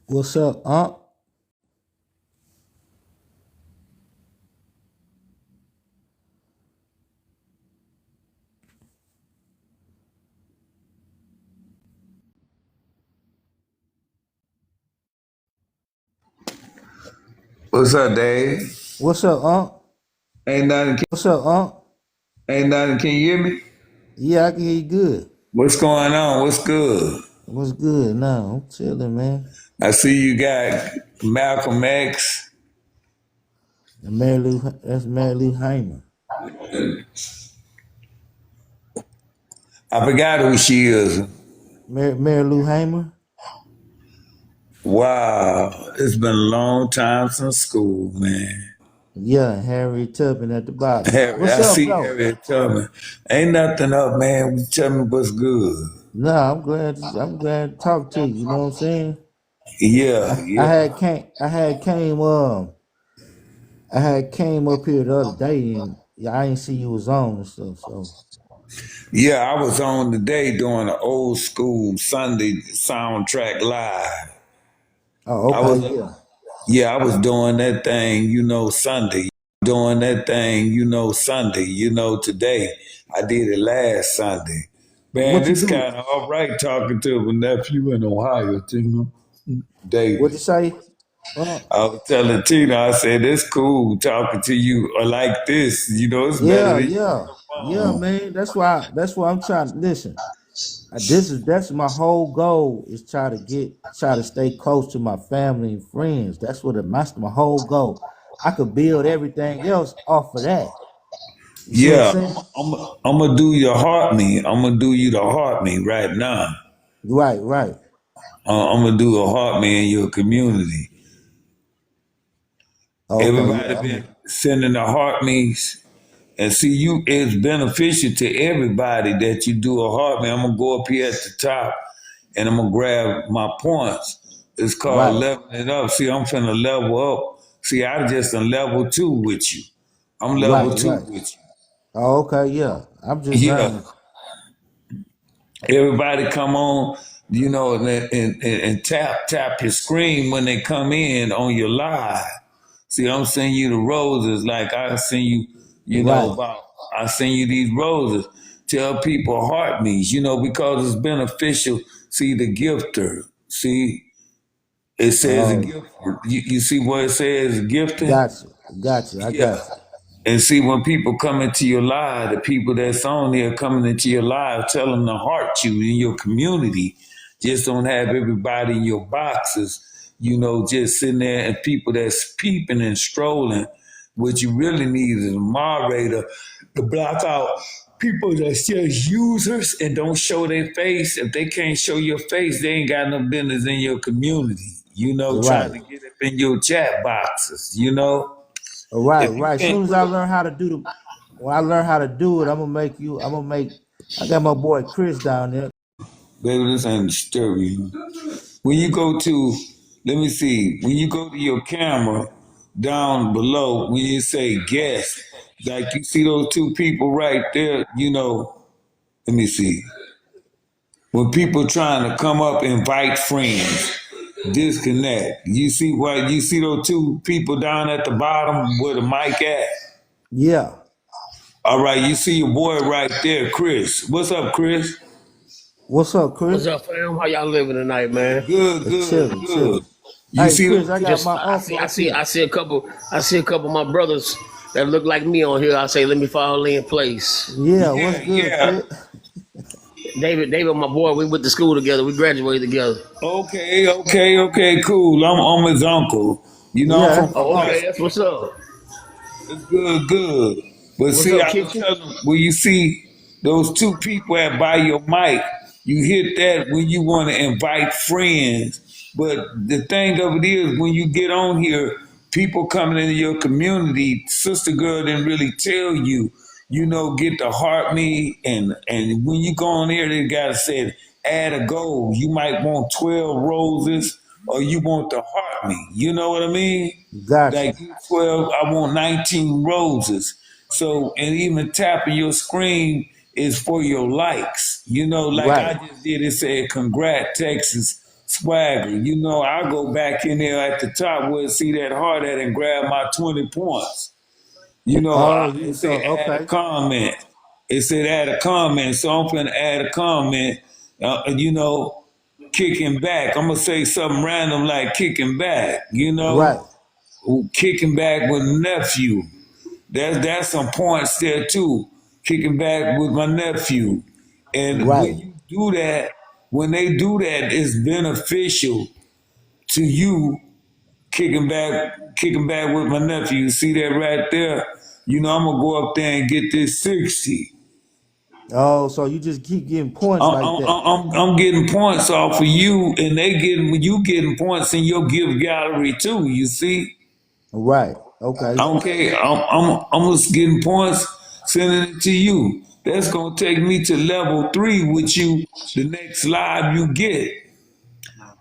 What's up, Unc? What's up, Dave? What's up, Unc? Ain't nothing. What's up, Unc? Ain't nothing. Can you hear me? Yeah, I can hear you good. What's going on? What's good? What's good now? I'm chilling, man. I see you got Malcolm X. And Mary Lou, that's Mary Lou Hyman. I forgot who she is. Mary Lou Hyman? Wow, it's been a long time since school, man. Yeah, Harry Tubman at the bottom. Harry, What's I up, see though? Harriet Tubman. Ain't nothing up, man. Tell me what's good. Nah, I'm glad to talk to you. You know what I'm saying? Yeah, I yeah, had came I had came I had came up here the other day and yeah, I ain't see you was on and stuff. So yeah. I was on today doing an old school Sunday soundtrack live. oh, I okay, was yeah. Yeah, I was doing that thing, Sunday. Doing that thing, Sunday. Today. I did it last Sunday. Man, What you this do? kind of all right talking to a nephew in Ohio, What David. you say? I was telling Tina, I said, it's cool talking to you or like this. It's better Yeah, than you yeah, on the yeah, phone. man. That's why I'm trying to listen. That's my whole goal is try to stay close to my family and friends. That's my whole goal. I could build everything else off of that. You see what I'm Yeah, saying? I'm going to do your heart me. I'm going to do you the heart me right now. Right, right. I'm going to do a heart me in your community. Okay, Everybody yeah. been sending the heart me's. And see, it's beneficial to everybody that you do a heart me. I'm gonna go up here at the top and I'm gonna grab my points. It's called Right, leveling it up. See, I'm finna level up. See, I just on level two with you. I'm level right, two right. with Oh, okay, yeah. I'm just you. Yeah. learning. Everybody come on, and tap your screen when they come in on your live. See, I'm sending you the roses like I send you, Right. about I send you these roses. Tell people heart means, because it's beneficial. See the gifter. See, it says a Oh, gift. You see what it says, gifting? gotcha. I Yeah. got you. And see, when people come into your life, the people that's on there coming into your life, tell them to heart you in your community. Just don't have everybody in your boxes, just sitting there and people that's peeping and strolling. What you really need is a moderator to block out people that's just users and don't show their face. If they can't show your face, they ain't got no business in your community, trying Right. to get up in your chat boxes. Right, If you right. As can't soon as put I up learn how to do the when I learn how to do it, I'm gonna make I got my boy Chris down there. Baby, this ain't disturbing. When you go to, let me see, when you go to your camera down below, when you say guest, like you see those two people right there, let me see. When people trying to come up, invite friends, disconnect. You see those two people down at the bottom where the mic at? Yeah. All right, you see your boy right there, Chris. What's up, Chris? What's up, What's Chris? up, fam? How y'all living tonight, man? Good, good, Chilling, good. chilling. You Hey see Chris, those I two? got Just my uncle up here. I see a couple of my brothers that look like me on here. I say, let me fall in place. Yeah, what's Yeah, good, yeah. Chris? David, my boy. We went to school together. We graduated together. Okay, okay, okay, cool. I'm his uncle. I'm Yeah, from that's my Oh, uncle. okay. Augusta. That's what's up. It's good, good. But What's see, up, I was Kiki? telling when you see those two people at by your mic, you hit that when you want to invite friends. But the thing of it is, when you get on here, people coming into your community, Sister Girl didn't really tell you, get the heart me and when you go on there, they gotta say add a goal. You might want 12 roses or you want the heart me. You know what I mean? Got you. Like you 12, I want 19 roses. So, and even tapping your screen is for your likes. Like I Right. just did, it said, congrats, Texas swagger. You know, I go back in there at the top where see that heart at and grab my 20 points. You know, Oh, it so say add a okay. comment. It said add a comment, so I'm gonna add a comment. You know, kicking back. I'm gonna say something random like kicking back. You know, Right, kicking back with nephew. That's some points there too. Kicking back with my nephew, and when right. you do that, when they do that, it's beneficial to you. Kicking back with my nephew. You see that right there? You know, I'm gonna go up there and get this 60. Oh, so you just keep getting points I'm, like I'm, that. I'm getting points off of you, and they getting you getting points in your gift gallery too. You see? Right. Okay. Okay, I'm just getting points, sending it to you. That's gonna take me to level 3 with you. The next live you get,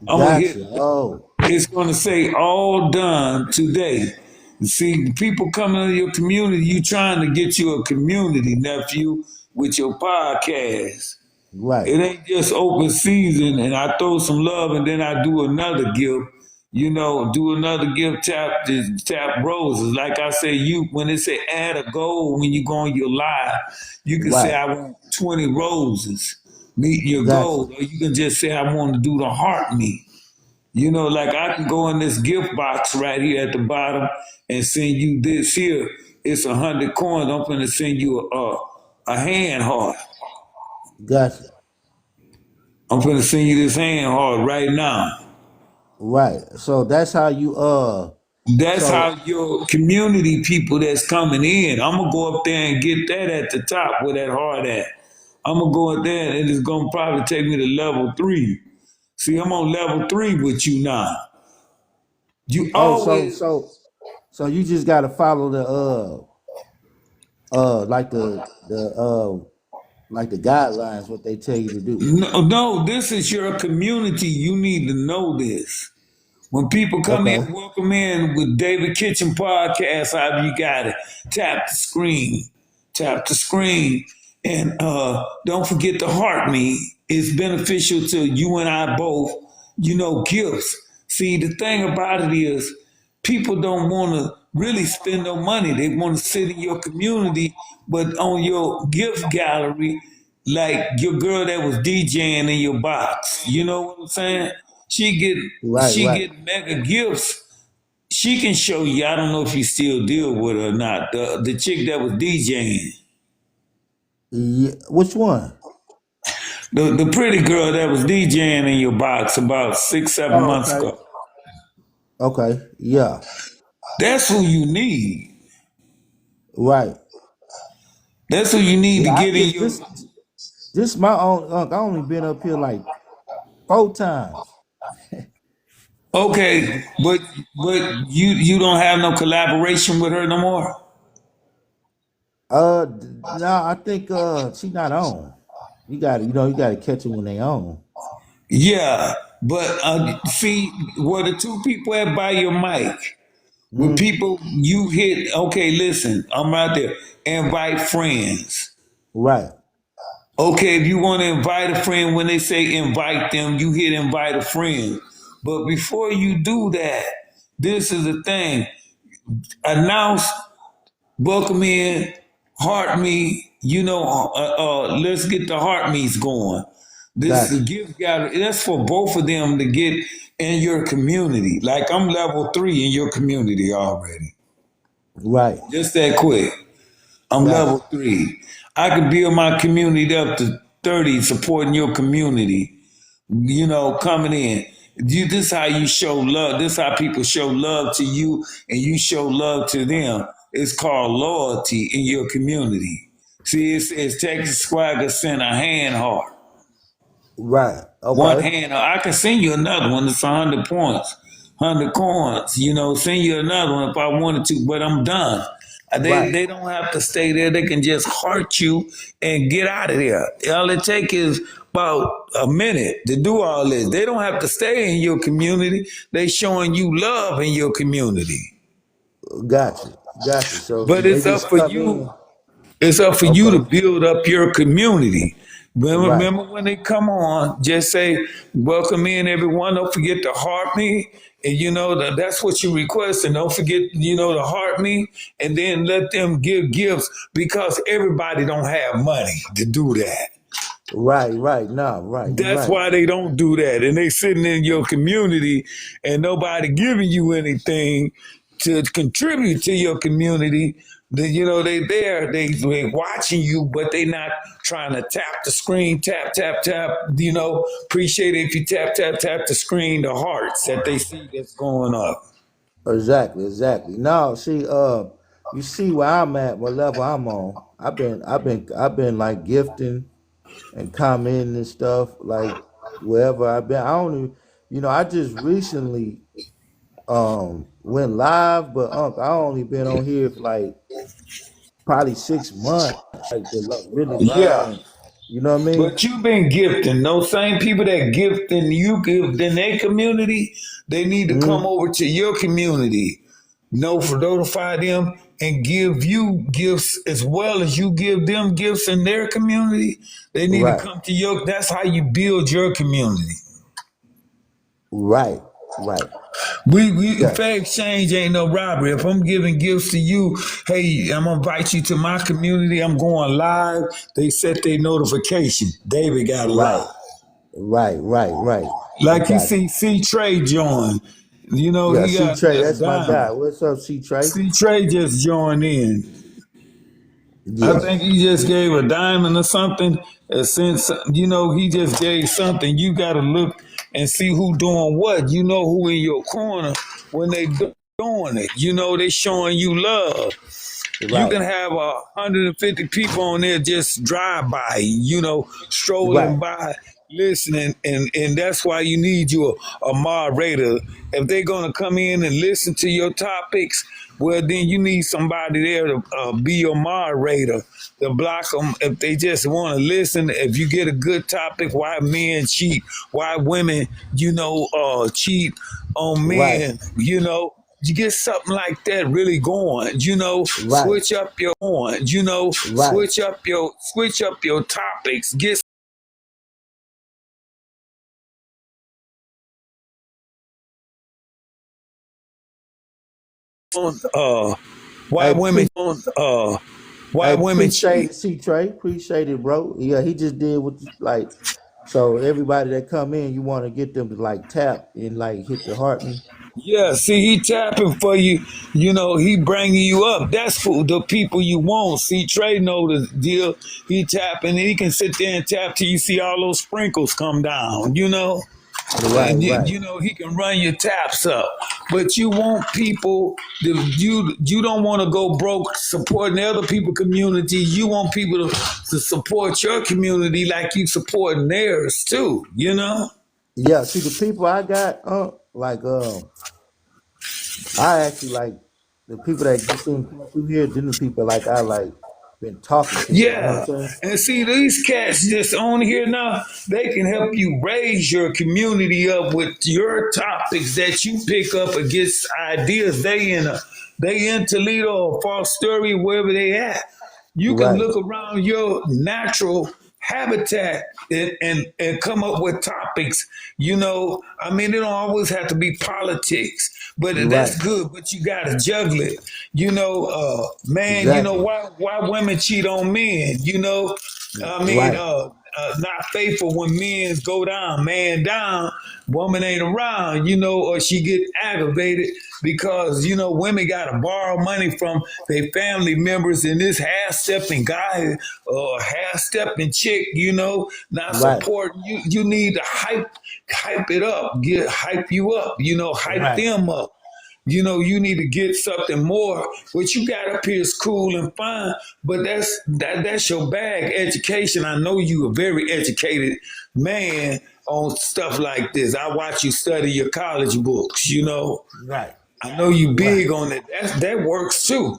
I'm gonna hit. Gotcha. Oh, It's gonna say all done today. See, people coming into your community, you trying to get you a community, nephew, with your podcast. right. It ain't just open season and I throw some love and then I do another gift. You know, do another gift, tap roses. Like I say, you when it say add a goal when you go on your live, you can say Right. I want 20 roses. Meet your Gotcha. goal. Or you can just say I want to do the heart me. You know, like I can go in this gift box right here at the bottom and send you this here. It's 100 coins. I'm gonna send you a hand heart. Gotcha. I'm gonna send you this hand heart right now. Right. So that's how you That's so how your community people that's coming in. I'm gonna go up there and get that at the top where that heart at. I'm gonna go up there and it's gonna probably take me to level 3. See, I'm on level 3 with you now. You oh so always so so you just gotta follow the like the guidelines what they tell you to do. no, this is your community. You need to know this. When people come Okay. in, welcome in with David Kitchen Podcast, however you got it. Tap the screen. Tap the screen. And don't forget to heart me. It's beneficial to you and I both, you know, gifts. See, the thing about it is people don't want to really spend no money. They want to sit in your community, but on your gift gallery, like your girl that was DJing in your box. You know what I'm saying? She get Right, she right. get mega gifts. She can show you. I don't know if you still deal with her or not. The chick that was DJing, Yeah. Which one? the pretty girl that was DJing in your box about 6 7 Oh, months okay. ago. Okay. Yeah. That's who you need. Right. That's who you need Yeah, to I get in just your. this my own I only been up here like 4 times. Okay, but you don't have no collaboration with her no more. No, I think she not on. You gotta catch them when they on. Yeah, but see where the two people at by your mic. When Mm, people you hit, okay, listen, I'm right there. Invite friends. right, Okay, if you want to invite a friend, when they say invite them, you hit invite a friend. But before you do that, this is the thing. Announce, welcome in, heart me. You know, let's get the heart meets going. This is a gotcha. gift gallery. That's for both of them to get in your community. Like I'm level 3 in your community already. Right, Just that quick. I'm gotcha. level 3. I could build my community up to 30, supporting your community. You know, coming in. This is how you show love. This is how people show love to you, and you show love to them. It's called loyalty in your community. See, it's Texas Swagger sent a hand heart. Right. One Okay. hand. I can send you another one. It's 100 points, 100 coins. You know, send you another one if I wanted to, but I'm done. Right. They don't have to stay there. They can just heart you and get out of there. All it takes is about a minute to do all this. They don't have to stay in your community. They showing you love in your community. Gotcha. Gotcha. So But they it's up just for come you. in. It's up for you to Okay. build up your community. Right. Remember when they come on, just say, welcome in everyone. Don't forget to heart me. And that's what you request. And don't forget, to heart me and then let them give gifts because everybody don't have money to do that. Right. No, right. You're That's right. why they don't do that. And they sitting in your community and nobody giving you anything to contribute to your community. They watching you, but they not trying to tap the screen, tap, tap, tap. Appreciate it if you tap, tap, tap the screen, the hearts that they see that's going up. Exactly. No, see, you see where I'm at, what level I'm on. I've been like gifting and commenting and stuff, like wherever I've been. I don't even, I just recently went live, but I only been on here for like probably 6 months, like to really Yeah. learn. You know what I mean? But you've been gifting. Those same people that gift and you gift in their community, they need to come Hmm. over to your community. Notify them and give you gifts as well as you give them gifts in their community. They need to Right, come to your. That's how you build your community. right, right. We Yeah, fair exchange ain't no robbery. If I'm giving gifts to you, hey, I'm gonna invite you to my community. I'm going live. They set their notification. David got right, live. right. I Like you got you. see, C Trey join. Yeah, He C got Trey, a that's my guy. diamond. What's up, C Trey? C Trey just joined in. I Yeah, think he just gave a diamond or something. Since he just gave something, you got to look and see who doing what. You know who in your corner when they doing it. They showing you love. You right, can have 150 people on there just drive by, strolling right, by, listening, and that's why you need you a moderator. If they're gonna come in and listen to your topics, well, then you need somebody there to be your moderator to block them if they just want to listen. If you get a good topic, why men cheat, why women, cheat on right, men, you get something like that really going, right, right, switch up your topics, get on why Hey, women pre- on hey, why women appreciate cheat. it, C Trey. Appreciate it, bro. Yeah, he just did what like. So everybody that come in, you want to get them to like tap and like hit the heart me. Yeah, see, he tapping for you. He bringing you up. That's for the people you want. See, Trey know the deal. He tapping, and he can sit there and tap till you see all those sprinkles come down. Right, And right. he can run your taps up. But you want people. You don't want to go broke supporting the other people community. You want people to support your community like you supporting theirs too. Yeah. See, the people I got, like I actually like the people that just didn't come through here. Then the people like I like been talking to. You know what I'm Yeah. saying? And see, these cats just on here now, they can help you raise your community up with your topics that you pick up against ideas they in Toledo or False Story, wherever they at. You can Right, look around your natural habitat and come up with topics. I mean, it don't always have to be politics, but right. that's good. But you got to juggle it. Man, Exactly. why women cheat on men? I mean, Right, not faithful when men go down, man down, woman ain't around, or she get aggravated because, women got to borrow money from their family members and this half-stepping guy or half-stepping chick, not right, supporting you. You need to hype it up, hype you up, hype right. them up. You need to get something more. What you got up here is cool and fine, but that's your bag. Education. I know you a very educated man on stuff like this. I watch you study your college books. Right, I know you right, big on it. That works too.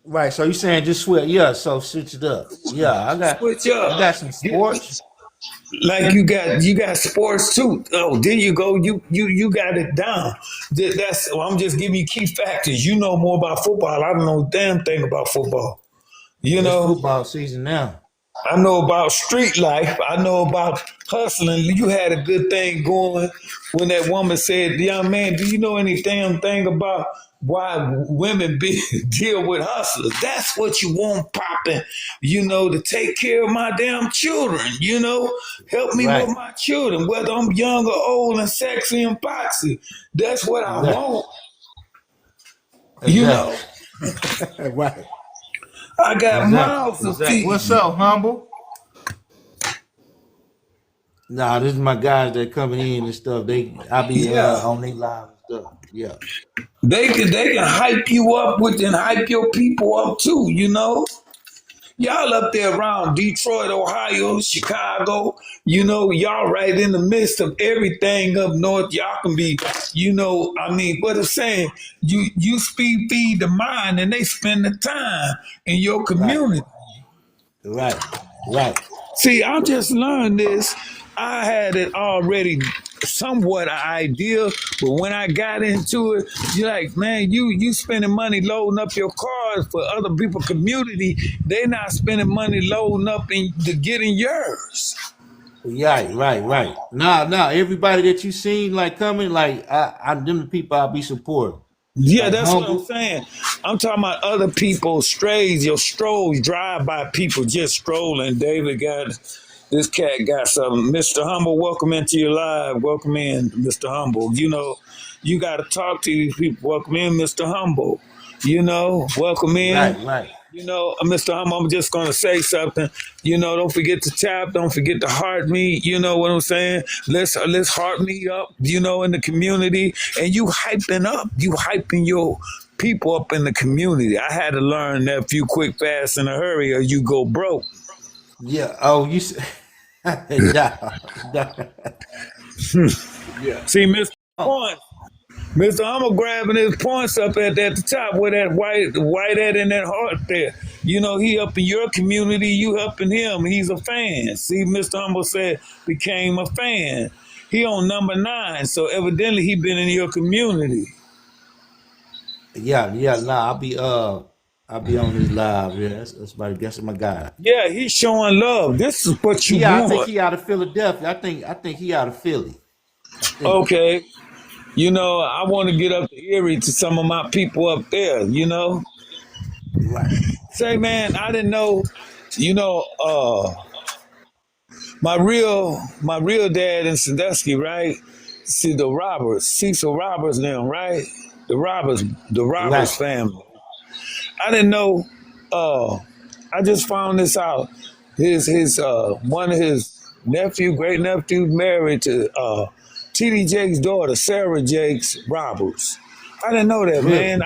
right. So you saying just switch? Yeah. So switch it up. Yeah, Switch I up. got some Get, sports. like you got sports too. Oh, there you go. You got it down. I'm just giving you key factors. You know more about football. I don't know a damn thing about football. You It's know. football season now. I know about street life. I know about hustling. You had a good thing going when that woman said, "Young man, do you know any damn thing about why women deal with hustlers? That's what you want popping, to take care of my damn children, help me with Right. my children, whether I'm young or old and sexy and foxy. That's what I Exactly. want, you know. Exactly. Right. I got Exactly. mouths to Exactly. feed. What's up, humble? Nah, this is my guys that coming in and stuff. I be Yeah. on their live and stuff. Yeah. They can hype you up with and hype your people up too, Y'all up there around Detroit, Ohio, Chicago, y'all right in the midst of everything up north. Y'all can be, what I'm saying, you speed feed the mind and they spend the time in your Right. community. Right. Right. See, I just learned this. I had it already somewhat an idea, but when I got into it, you're like, man, you spending money loading up your cars for other people's community. They're not spending money loading up to getting yours. Right, right, right. Nah. Everybody that you seen like coming, like I them the people I'll be supporting. Yeah, Like that's what I'm humble. saying. I'm talking about other people's strays, your strolls, drive by people just strolling. David got this cat got something. Mr. Humble, welcome into your live. Welcome in, Mr. Humble. You got to talk to these people. Welcome in, Mr. Humble. Welcome in. Right, right, Mr. Humble, I'm just going to say something. Don't forget to tap. Don't forget to heart me. You know what I'm saying? Let's heart me up, in the community. And you hyping up. You hyping your people up in the community. I had to learn that few quick, fast, in a hurry or you go broke. yeah. Oh, you said, nah. Yeah. See, Mr. Oh, Point. Mr. Humble grabbing his points up at the top where that white at in that heart there. He up in your community, you helping him. He's a fan. See, Mr. Humble said became a fan. He on number 9, so evidently he been in your community. yeah. Nah, I'll be on this live. Yeah, that's my guy. Yeah, he's showing love. This is what you I think want. he out of Philadelphia. I think he out of Philly. I think. Okay. I want to get up to Erie to some of my people up there. Right. Say, man, I didn't know, you know, my real dad in Sandusky, right? See the Roberts, Cecil Roberts them, right? The Roberts Right. family. I didn't know. I just found this out. His one of his great nephew, married to T.D. Jakes' daughter, Sarah Jakes Roberts. I didn't know that, Really. man.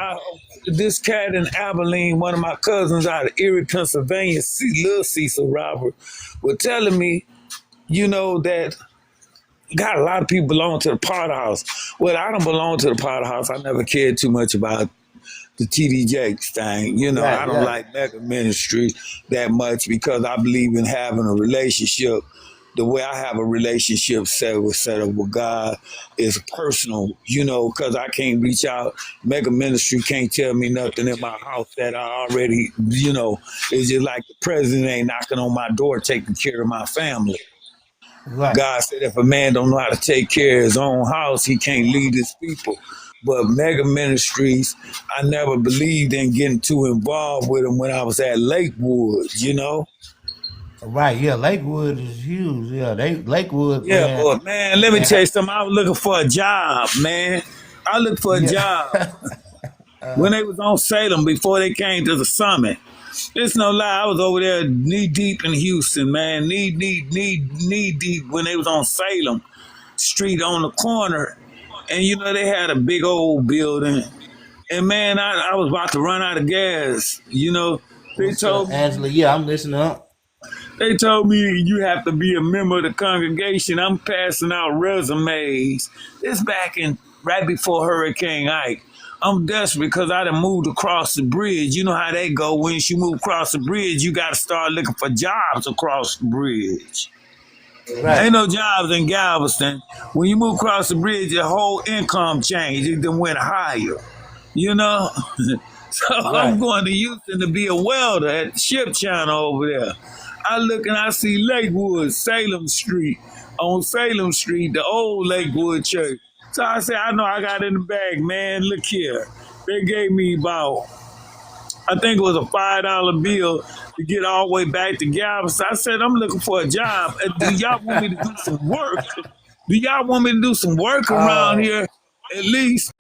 This cat in Abilene, one of my cousins out of Erie, Pennsylvania, little Cecil Robert, was telling me, that got a lot of people belong to the Potter House. Well, I don't belong to the Potter House. I never cared too much about the TD Jakes thing. I Right. don't Right. like mega ministry that much because I believe in having a relationship. The way I have a relationship set up with God is personal, because I can't reach out. Mega ministry can't tell me nothing in my house that I already, it's just like the president ain't knocking on my door taking care of my family. Right. God said if a man don't know how to take care of his own house, he can't lead his people. But mega ministries, I never believed in getting too involved with them when I was at Lakewood. Right. Yeah. Lakewood is huge. Yeah. Lakewood, Yeah, man. but man, let me Man. tell you something. I was looking for a job, man. I looked for a Yeah. job when they was on Salem before they came to the summit. It's no lie. I was over there knee deep in Houston, man. Knee deep when they was on Salem Street on the corner. And they had a big old building. And man, I was about to run out of gas. They What's up, told me Angela? Yeah, I'm listening up. they told me you have to be a member of the congregation. I'm passing out resumes. This back in right before Hurricane Ike. I'm desperate because I done moved across the bridge. You know how they go. Once you move across the bridge, you got to start looking for jobs across the bridge. Ain't Right. no jobs in Galveston. When you move across the bridge, your whole income changed. It then went higher. You know? So I'm Right. going to Houston to be a welder at the ship channel over there. I look and I see Lakewood, Salem Street, on Salem Street, the old Lakewood Church. So I said, I know I got in the bag, man. Look here. They gave me about, I think it was a $5 bill to get all the way back to Galveston. I said, I'm looking for a job. Do y'all want me to do some work? Do y'all want me to do some work around here? At least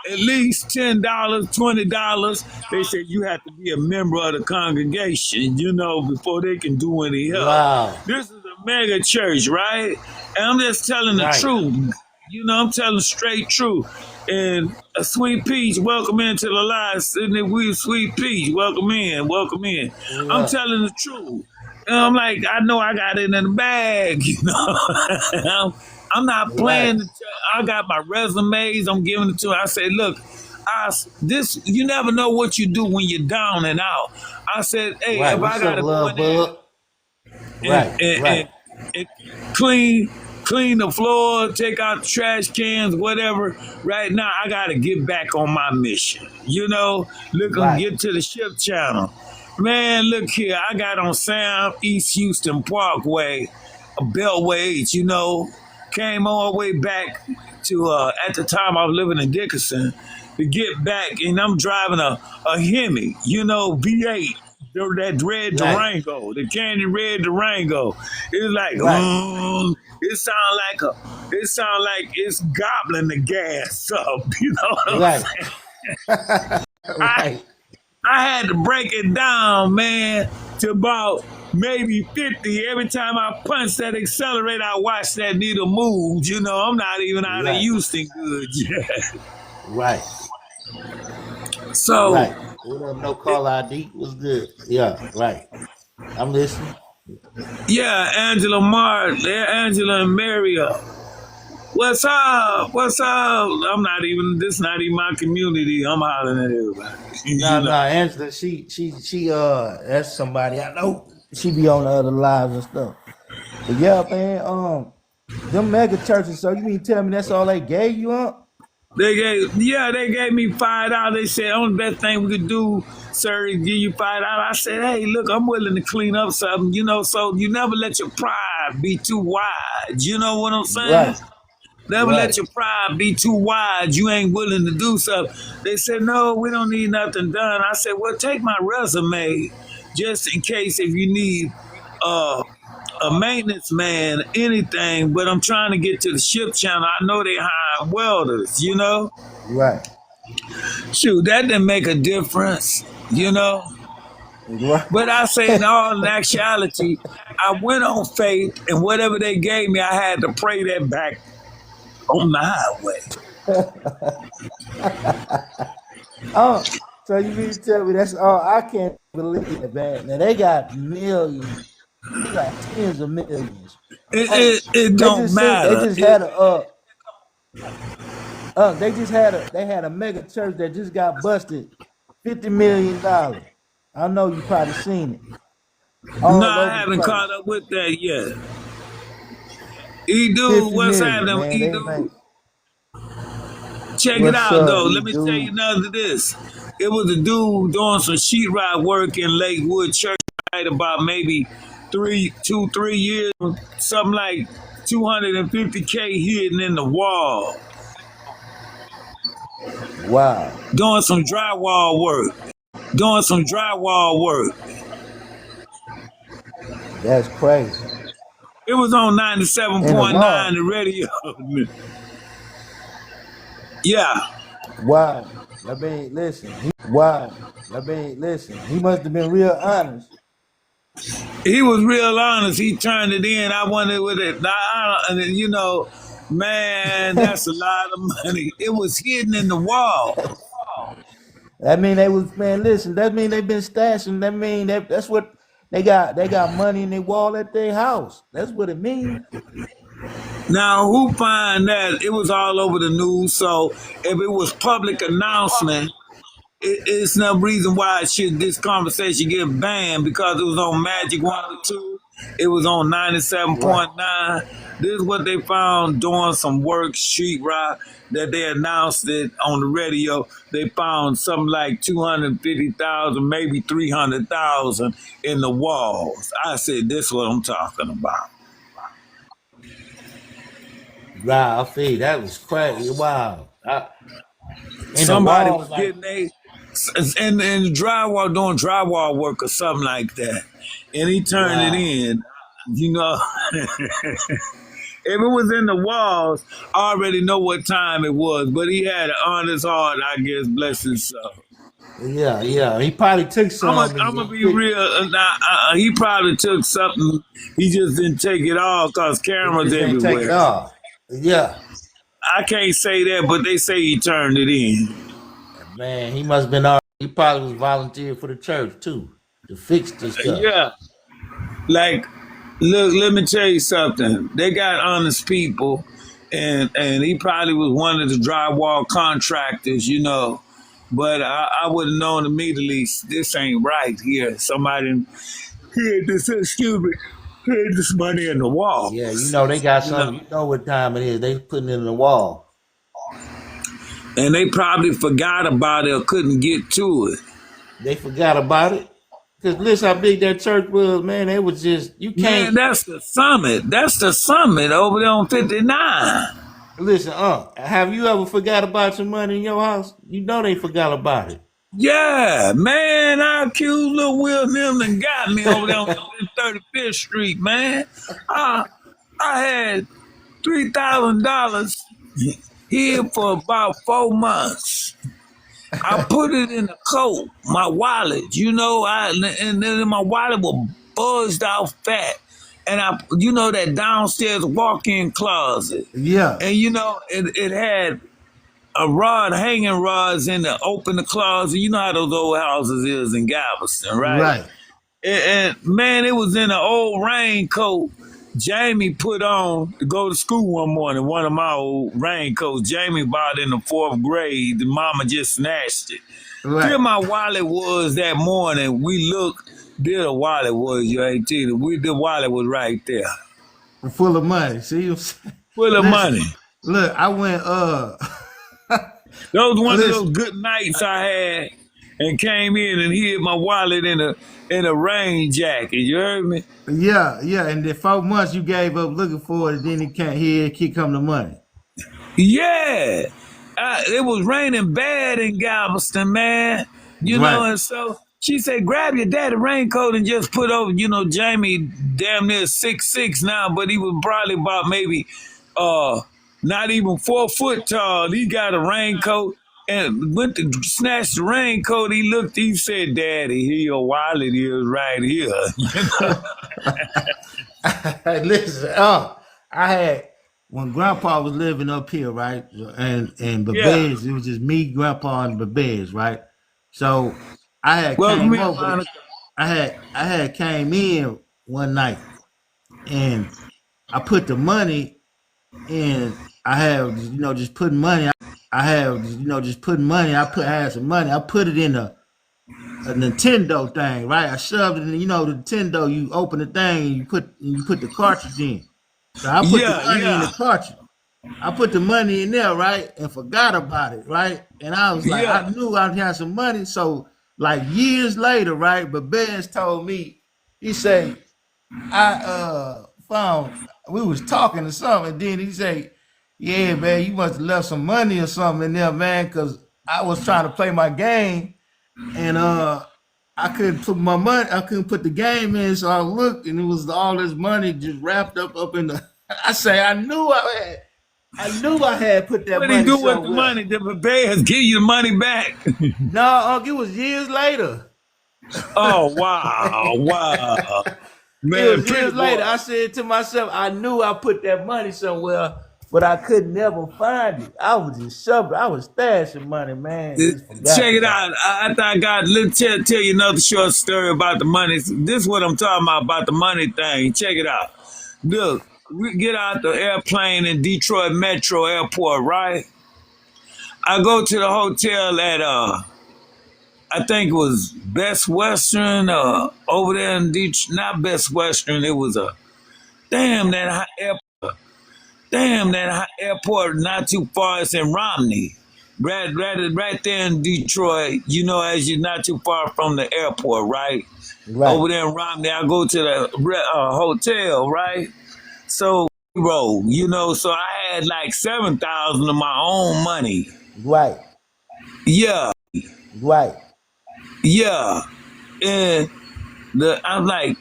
at least $10, $20. They said you have to be a member of the congregation, before they can do any help. Wow. This is a mega church, right? And I'm just telling the truth. I'm telling straight truth. And a Sweet Peach, welcome into the live. Sitting there with Sweet Peach, welcome in. Yeah. I'm telling the truth. And I'm like, I know I got it in the bag, I'm not playing. I got my resumes. I'm giving it to her. I say, look, you never know what you do when you're down and out. I said, hey, if I got to go in there and clean the floor, take out the trash cans, whatever. Right now, I got to get back on my mission. Get to the Ship Channel. Man, look here. I got on Sam East Houston Parkway, Beltway, came all the way back to, at the time I was living in Dickinson, to get back, and I'm driving a Hemi, V8, that red Durango, the candy red Durango. It's like, it sound like it's gobbling the gas up, what I'm saying? I had to break it down, man, to about maybe 50. Every time I punch that accelerator, I watch that needle move. I'm not even out of Houston good yet. Right. So. Right. No call ID was good. Yeah, right. I'm listening. Yeah, Angela and Mario. What's up? What's up? This not even my community. I'm hollering at everybody. No, Angela, she that's somebody I know. She be on the other lives and stuff. But yeah, man, them mega churches, so you mean tell me that's all they gave you up? They gave me $5. They said, only best thing we could do, sir, is give you $5. I said, hey, look, I'm willing to clean up something, so you never let your pride be too wide. You know what I'm saying? Right. Never let your pride be too wide. You ain't willing to do something. They said, no, we don't need nothing done. I said, well, take my resume just in case if you need a maintenance man, anything. But I'm trying to get to the Ship Channel. I know they hire welders, Right. Shoot, that didn't make a difference, Right. But I say in all actuality, I went on faith, and whatever they gave me, I had to pray that back on the highway. So you mean to tell me that's all? I can't believe it, man. Now they got millions. They got tens of millions. It don't matter. They just had a mega church that just got busted $50 million. I know you probably seen it. No, I haven't caught up with that yet. E-Dude, what's happening with E-Dude? Check it out, though. Let me tell you another this. It was a dude doing some sheetrock work in Lakewood Church about maybe 3 years, something like $250K hidden in the wall. Wow. Doing some drywall work. That's crazy. It was on 97.9, the radio. Yeah. Wow. I mean, listen. He must have been real honest. He was real honest. He turned it in. I wondered with it. Man, that's a lot of money. It was hidden in the wall. That mean they was, man, listen, that mean they've been stashing. That mean that's what they got money in their wall at their house. That's what it means. Now, who find that? It was all over the news. So if it was public announcement, it's no reason why this conversation get banned because it was on Magic 102. It was on Right. 97.9. This is what they found doing some work, street rock, that they announced it on the radio. They found something like 250,000, maybe 300,000 in the walls. I said, this is what I'm talking about. Wow, I feel that was crazy. Wow. In the Somebody wall, was like, getting in drywall, doing drywall work or something like that. And he turned it wow. in. You know, if it was in the walls, I already know what time it was. But he had an honest heart, I guess, bless his soul. Yeah, yeah. He probably took some I'm gonna and be real. He probably took something. He just didn't take it all because he cameras just didn't take it everywhere. off. Yeah. I can't say that, but they say he turned it in. Man, he must have been all he probably was volunteering for the church too to fix the stuff. Yeah, like look, let me tell you something. They got honest people, and he probably was one of the drywall contractors, you know. But I would have known immediately this ain't right here. Somebody hid this, excuse me, hid this money in the wall. Yeah, you know they got You know, something. You know what time it is. They putting it in the wall. and they probably forgot about it or couldn't get to it. They forgot about it. Cause listen how big that church was, man. It was just you Man, can't that's the summit. That's the summit over there on 59. listen. Have you ever forgot about your money in your house? You know they forgot about it. Yeah, man, I accused Lil Will them and got me over there on 35th Street, man. I had $3,000 here for about 4 months. I put it in the coat, my wallet, you know, and then my wallet was buzzed out fat. And you know, that downstairs walk-in closet. Yeah, And you know, it had a rod, hanging rods in the open the closet. You know how those old houses is in Galveston, right? right. And man, it was in an old raincoat Jamie put on to go to school one morning. One of my old raincoats Jamie bought in the 4th grade. The mama just snatched it. There Right. my wallet was that morning. We looked. There the wallet was, you ain't tell you. The wallet was right there. Full of money. See what I'm saying? Full of Listen, money. look, I went Those one of those listen, good nights I had and came in and hid my wallet in a rain jacket. You heard me? yeah, yeah, and then 4 months you gave up looking for it, and then it can't here, keep come the money. Yeah. It was raining bad in Galveston, man. You know, Right. and so she said, grab your daddy raincoat and just put over, you know, Jamie damn near 6'6" now, but he was probably about maybe not even 4 foot tall. He got a raincoat and went to snatch the raincoat. He looked, he said, Daddy, here your wallet is right here. Listen, I had when Grandpa was living up here, right, and Yeah. Babez, it was just me, Grandpa, and Babez, right. So I had Welcome came in, over. Monica. I had came in one night, and I put the money in. I have just putting money. I have just putting money. I had some money. I put it in a Nintendo thing, right? I shoved it in, the Nintendo. You open the thing and you put the cartridge in. So I put the Yeah, money in the yeah, cartridge. I put the money in there, right, and forgot about it, right? And I was like, yeah. I knew I had some money. So like years later, right? But Benz told me, he said, I found we was talking or something, and then he said, yeah, man, you must have left some money or something in there, man, because I was trying to play my game and I couldn't put my money, I couldn't put the game in, so I looked and it was all this money just wrapped up in the I say I knew I had put that What he money do with the somewhere. money? The bears give you the money back. No, Unc, it was years later. Oh, wow, wow. It Man, was pretty years later. boy. I said to myself, I knew I put that money somewhere, but I could never find it. I was just shoving, I was stashing money, man. Just forgot Check it about out. After I got, let's tell you another short story about the money. This is what I'm talking about the money thing. Check it out. Look, we get out the airplane in Detroit Metro Airport, right? I go to the hotel I think it was Best Western over there in Detroit. Not Best Western. It was a damn that hot airport. Damn that hot airport not too far. It's in Romney. Right there in Detroit, you know, as you're not too far from the airport, right? Right. Over there in Romney, I go to the hotel, right? So, bro, you know, so I had like 7,000 of my own money. Right. Yeah, Right. yeah. And I'm like,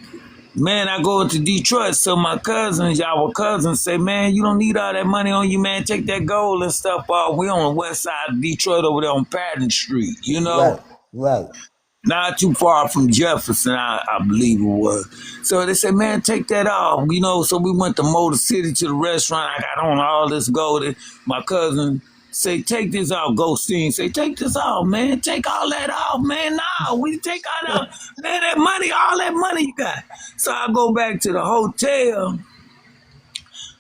man, I go to Detroit, so my cousins, y'all cousins say, man, you don't need all that money on you, man. Take that gold and stuff off. We on the west side of Detroit over there on Patton Street, you know? Right. Right. Not too far from Jefferson, I believe it was. So they said, man, take that off, you know. So we went to Motor City to the restaurant. I got on all this gold. And my cousin say, take this off. Ghosteen say, take this off, man. Take all that off, man. No, we take all that. Man, that money, all that money you got. So I go back to the hotel.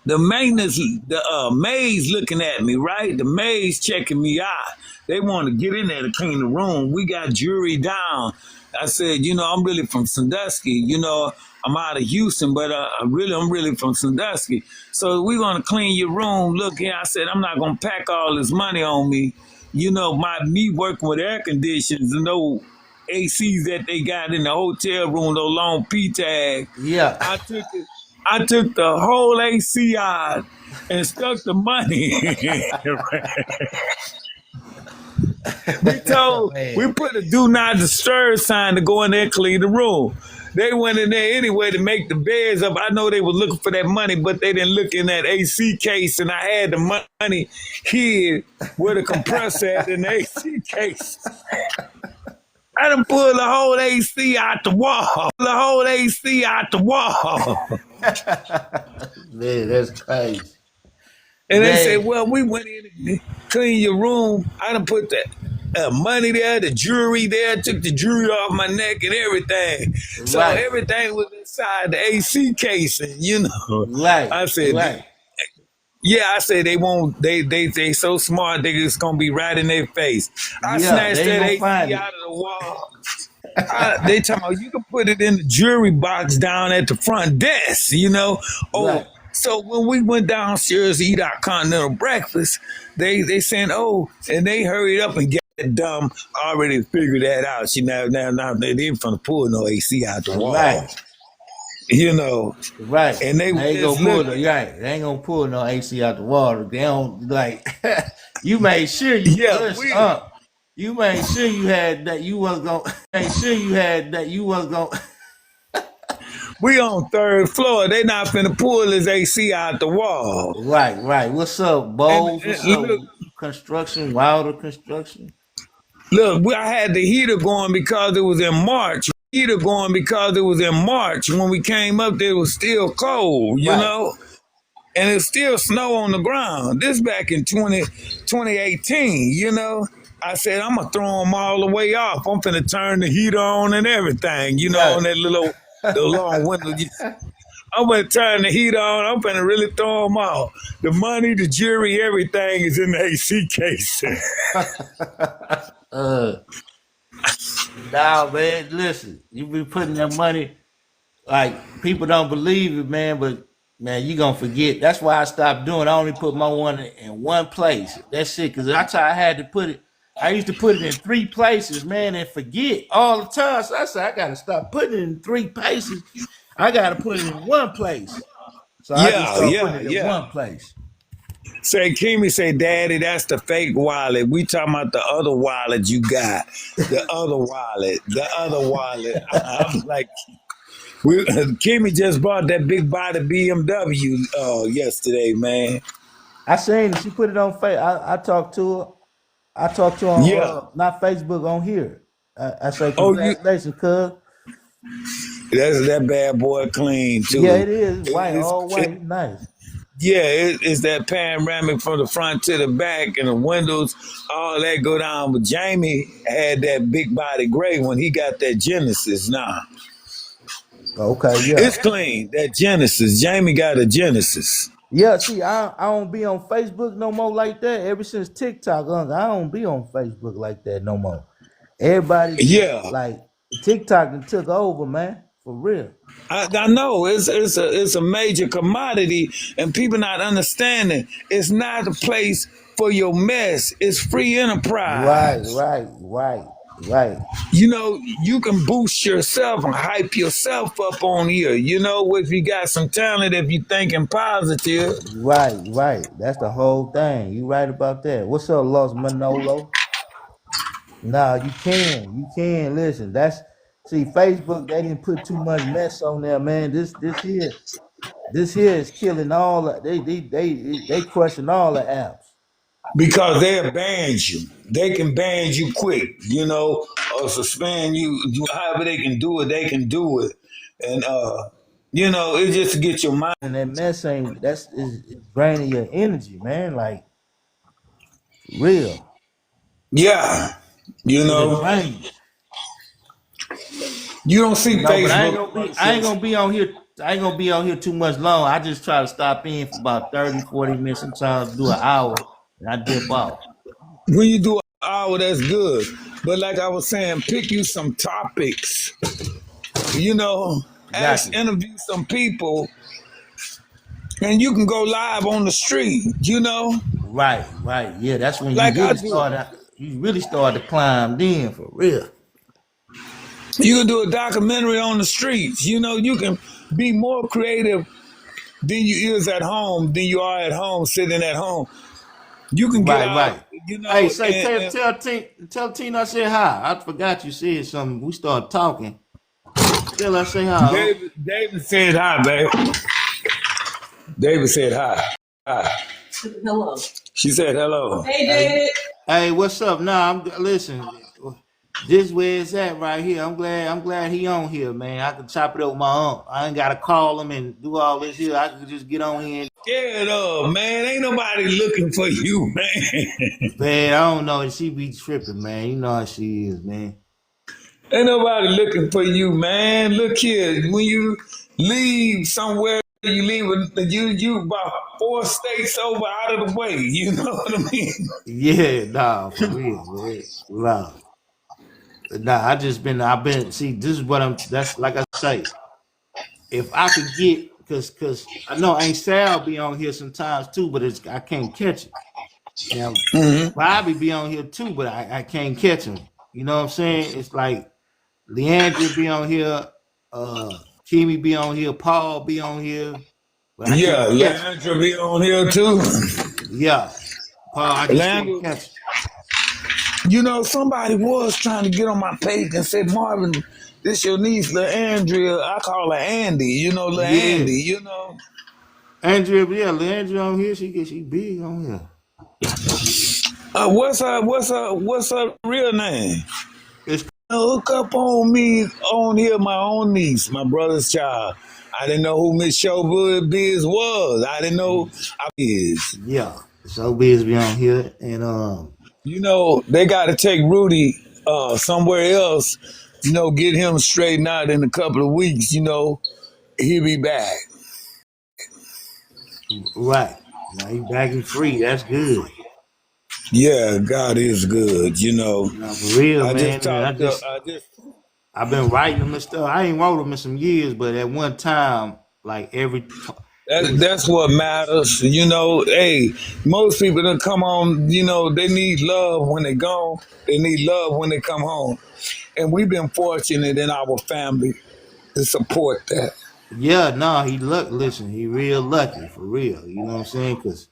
The maintenance, the maid's looking at me, right? The maid's checking me out. They want to get in there to clean the room. We got jury down. I said, you know, I'm really from Sandusky. You know, I'm out of Houston, but I'm really from Sandusky. So we're going to clean your room. Look here, I said, I'm not going to pack all this money on me. You know, me working with air conditioners and no ACs that they got in the hotel room, no long P tag. Yeah. I took the whole AC out and stuck the money. We put a do not disturb sign to go in there and clean the room. They went in there anyway to make the beds up. I know they were looking for that money, but they didn't look in that AC case, and I had the money here where the compressor at in the AC case. I done pulled the whole AC out the wall. The whole AC out the wall. Man, that's crazy. And they said, well, we went in and cleaned your room. I done put the money there, the jewelry there, took the jewelry off my neck and everything. So everything was inside the AC casing, you know. Right. I said, yeah, I said they won't, they so smart, they just gonna be right in their face. I snatched that AC out of the wall. They tell me, you can put it in the jewelry box down at the front desk, you know. Oh, so when we went downstairs to eat our continental breakfast, they said, oh, and they hurried up and get that dumb, already figured that out. She now they didn't from pull no AC out the wall. Right. You know. Right. And they ain't gonna pull they ain't gonna pull no AC out the water. They don't like you made sure you you made sure you had that you was gonna make sure you had that you was gonna we on third floor. They not finna pull his AC out the wall. Right. What's up, Bowles? What's up? Construction, Wilder Construction. Look, I had the heater going because it was in March. When we came up there, it was still cold, you know? And it's still snow on the ground. This back in 2018, you know? I said, I'm going to throw them all the way off. I'm finna turn the heater on and everything, you know, on that the long window. I'm going to turn the heat on. I'm going to really throw them off. The money, the jewelry, everything is in the AC case. Nah, man, listen, you be putting that money, like, people don't believe it, man, but, man, you going to forget. That's why I stopped doing it. I only put my one in one place. That's it, because I had to put it, I used to put it in 3 places, man, and forget all the time. So I said, I got to stop putting it in 3 places. I got to put it in one place. So I just start putting it in one place. Say, Kimmy say, Daddy, that's the fake wallet. We talking about the other wallet you got. The other wallet. I'm like, Kimmy just bought that big body BMW yesterday, man. I seen it. She put it on Facebook. I talked to her. I talked to her on, not Facebook, on here. I say, congratulations, cuz. That's that bad boy clean, too. Yeah, it is. White, all white. Nice. Yeah, it's that panoramic from the front to the back and the windows, all that go down. But Jamie had that big body gray when he got that Genesis now. Okay, yeah. It's clean, that Genesis. Jamie got a Genesis. Yeah, see, I don't be on Facebook no more like that. Ever since TikTok, I don't be on Facebook like that no more. Everybody Yeah, like TikTok and took over, man, for real. I know it's a major commodity, and people not understanding. It's not a place for your mess. It's free Right, enterprise. right, right, right, You know, you can boost yourself and hype yourself up on here. You know, if you got some talent, if you thinking positive. right, right. That's the whole thing. You right about that. What's up, Los Manolo? Nah, you can listen. That's see, Facebook. They didn't put too much mess on there, man. This here is killing all. They crushing all the apps. Because they'll ban you. They can ban you quick, you know, or suspend you. However they can do it, they can do it. And you know, it's just to get your mind. And that mess ain't that's is draining your energy, man. Like real. Yeah. You It'll know, drain you. you don't see No, but Facebook I ain't versus gonna be on here. I ain't gonna be on here too much long. I just try to stop in for about 30, 40 minutes, sometimes do an hour, and I dip off. when you do an hour, that's good. But like I was saying, pick you some topics, you know, Got ask, you. interview some people, and you can go live on the street, you know, Right, right. Yeah, that's when you like I really do. start. You really start to climb in for real. You can do a documentary on the streets. You know, you can be more creative than you is at home, than you are at home, sitting at home. You can get Right, out, right. you Hey, know, say tell Tina I said hi. I forgot you said something. We started talking. Tell her I say hi. David said hi, babe. David said hi. Hi. Hello. She said hello. Hey, Hey, David. hey, what's up? Nah, listen. This where it's at right here. I'm glad he on here, man. I can chop it up with my aunt. I ain't gotta call him and do all this here. I can just get on here. Scared of, man. Ain't nobody looking for you, man. Man, I don't know. She be tripping, man. You know how she is, man. Ain't nobody looking for you, man. Look here, when you leave somewhere, you leave you about 4 states over out of the way. You know what I mean? Yeah, nah, for real, man. Nah, nah. I've been. See, this is what I'm. That's like I say. If I could get, cause I know Ain't Sal be on here sometimes too, but I can't catch it. Now Bobby be on here too, but I can't catch him. You know what I'm saying? It's like Leandra be on here, Kimi be on here, Paul be on here, but I Yeah, can't catch him. Landra be on here too. Yeah, Paul, I just can't Landra, catch him. you know, somebody was trying to get on my page and said, Marvin, this your niece, Lil Andrea. I call her Andy. You know, Lil Yeah, Andy. You know. Andrea, yeah, Leandra on here. She big on here. What's her real name? It's Hook up on me on here, my own niece, my brother's child. I didn't know who Miss Showbiz Biz was. I didn't know I is. yeah, so big be on here, and You know, they got to take Rudy somewhere else. You know, get him straightened out in a couple of weeks. You know, he'll be back. right now he back and free. That's good. Yeah, God is good. You know, No, for real, I just man. And talked to. I just I've been writing them and stuff. I ain't wrote them in some years, but at one time, like it was that's what matters. You know, hey, most people that come on, you know, they need love when they gone. They need love when they come home. And we've been fortunate in our family to support that. yeah, no, listen, he real lucky for real. You know what I'm saying? Because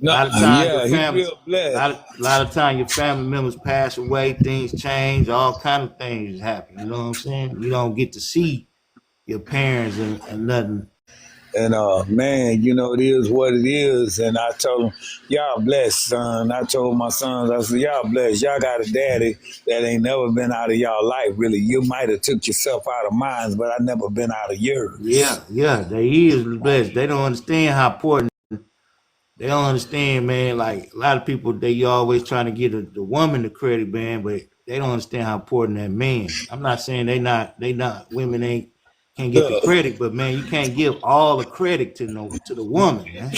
a No, lot of times your yeah, he family, real blessed. a lot of time your family members pass away, things change, all kind of things happen. You know what I'm saying? You don't get to see your parents and nothing. And man, you know, it is what it is. And I told him, y'all blessed, son. I told my sons, I said, y'all blessed. Y'all got a daddy that ain't never been out of y'all life, really. You might have took yourself out of mine, but I never been out of yours. Yeah, yeah, they is blessed. They don't understand how important. They don't understand, man. Like a lot of people, they always trying to get the woman the credit, man, but they don't understand how important that man. I'm not saying they not women ain't can't get the Look, credit, but man, you can't give all the credit to the woman, man.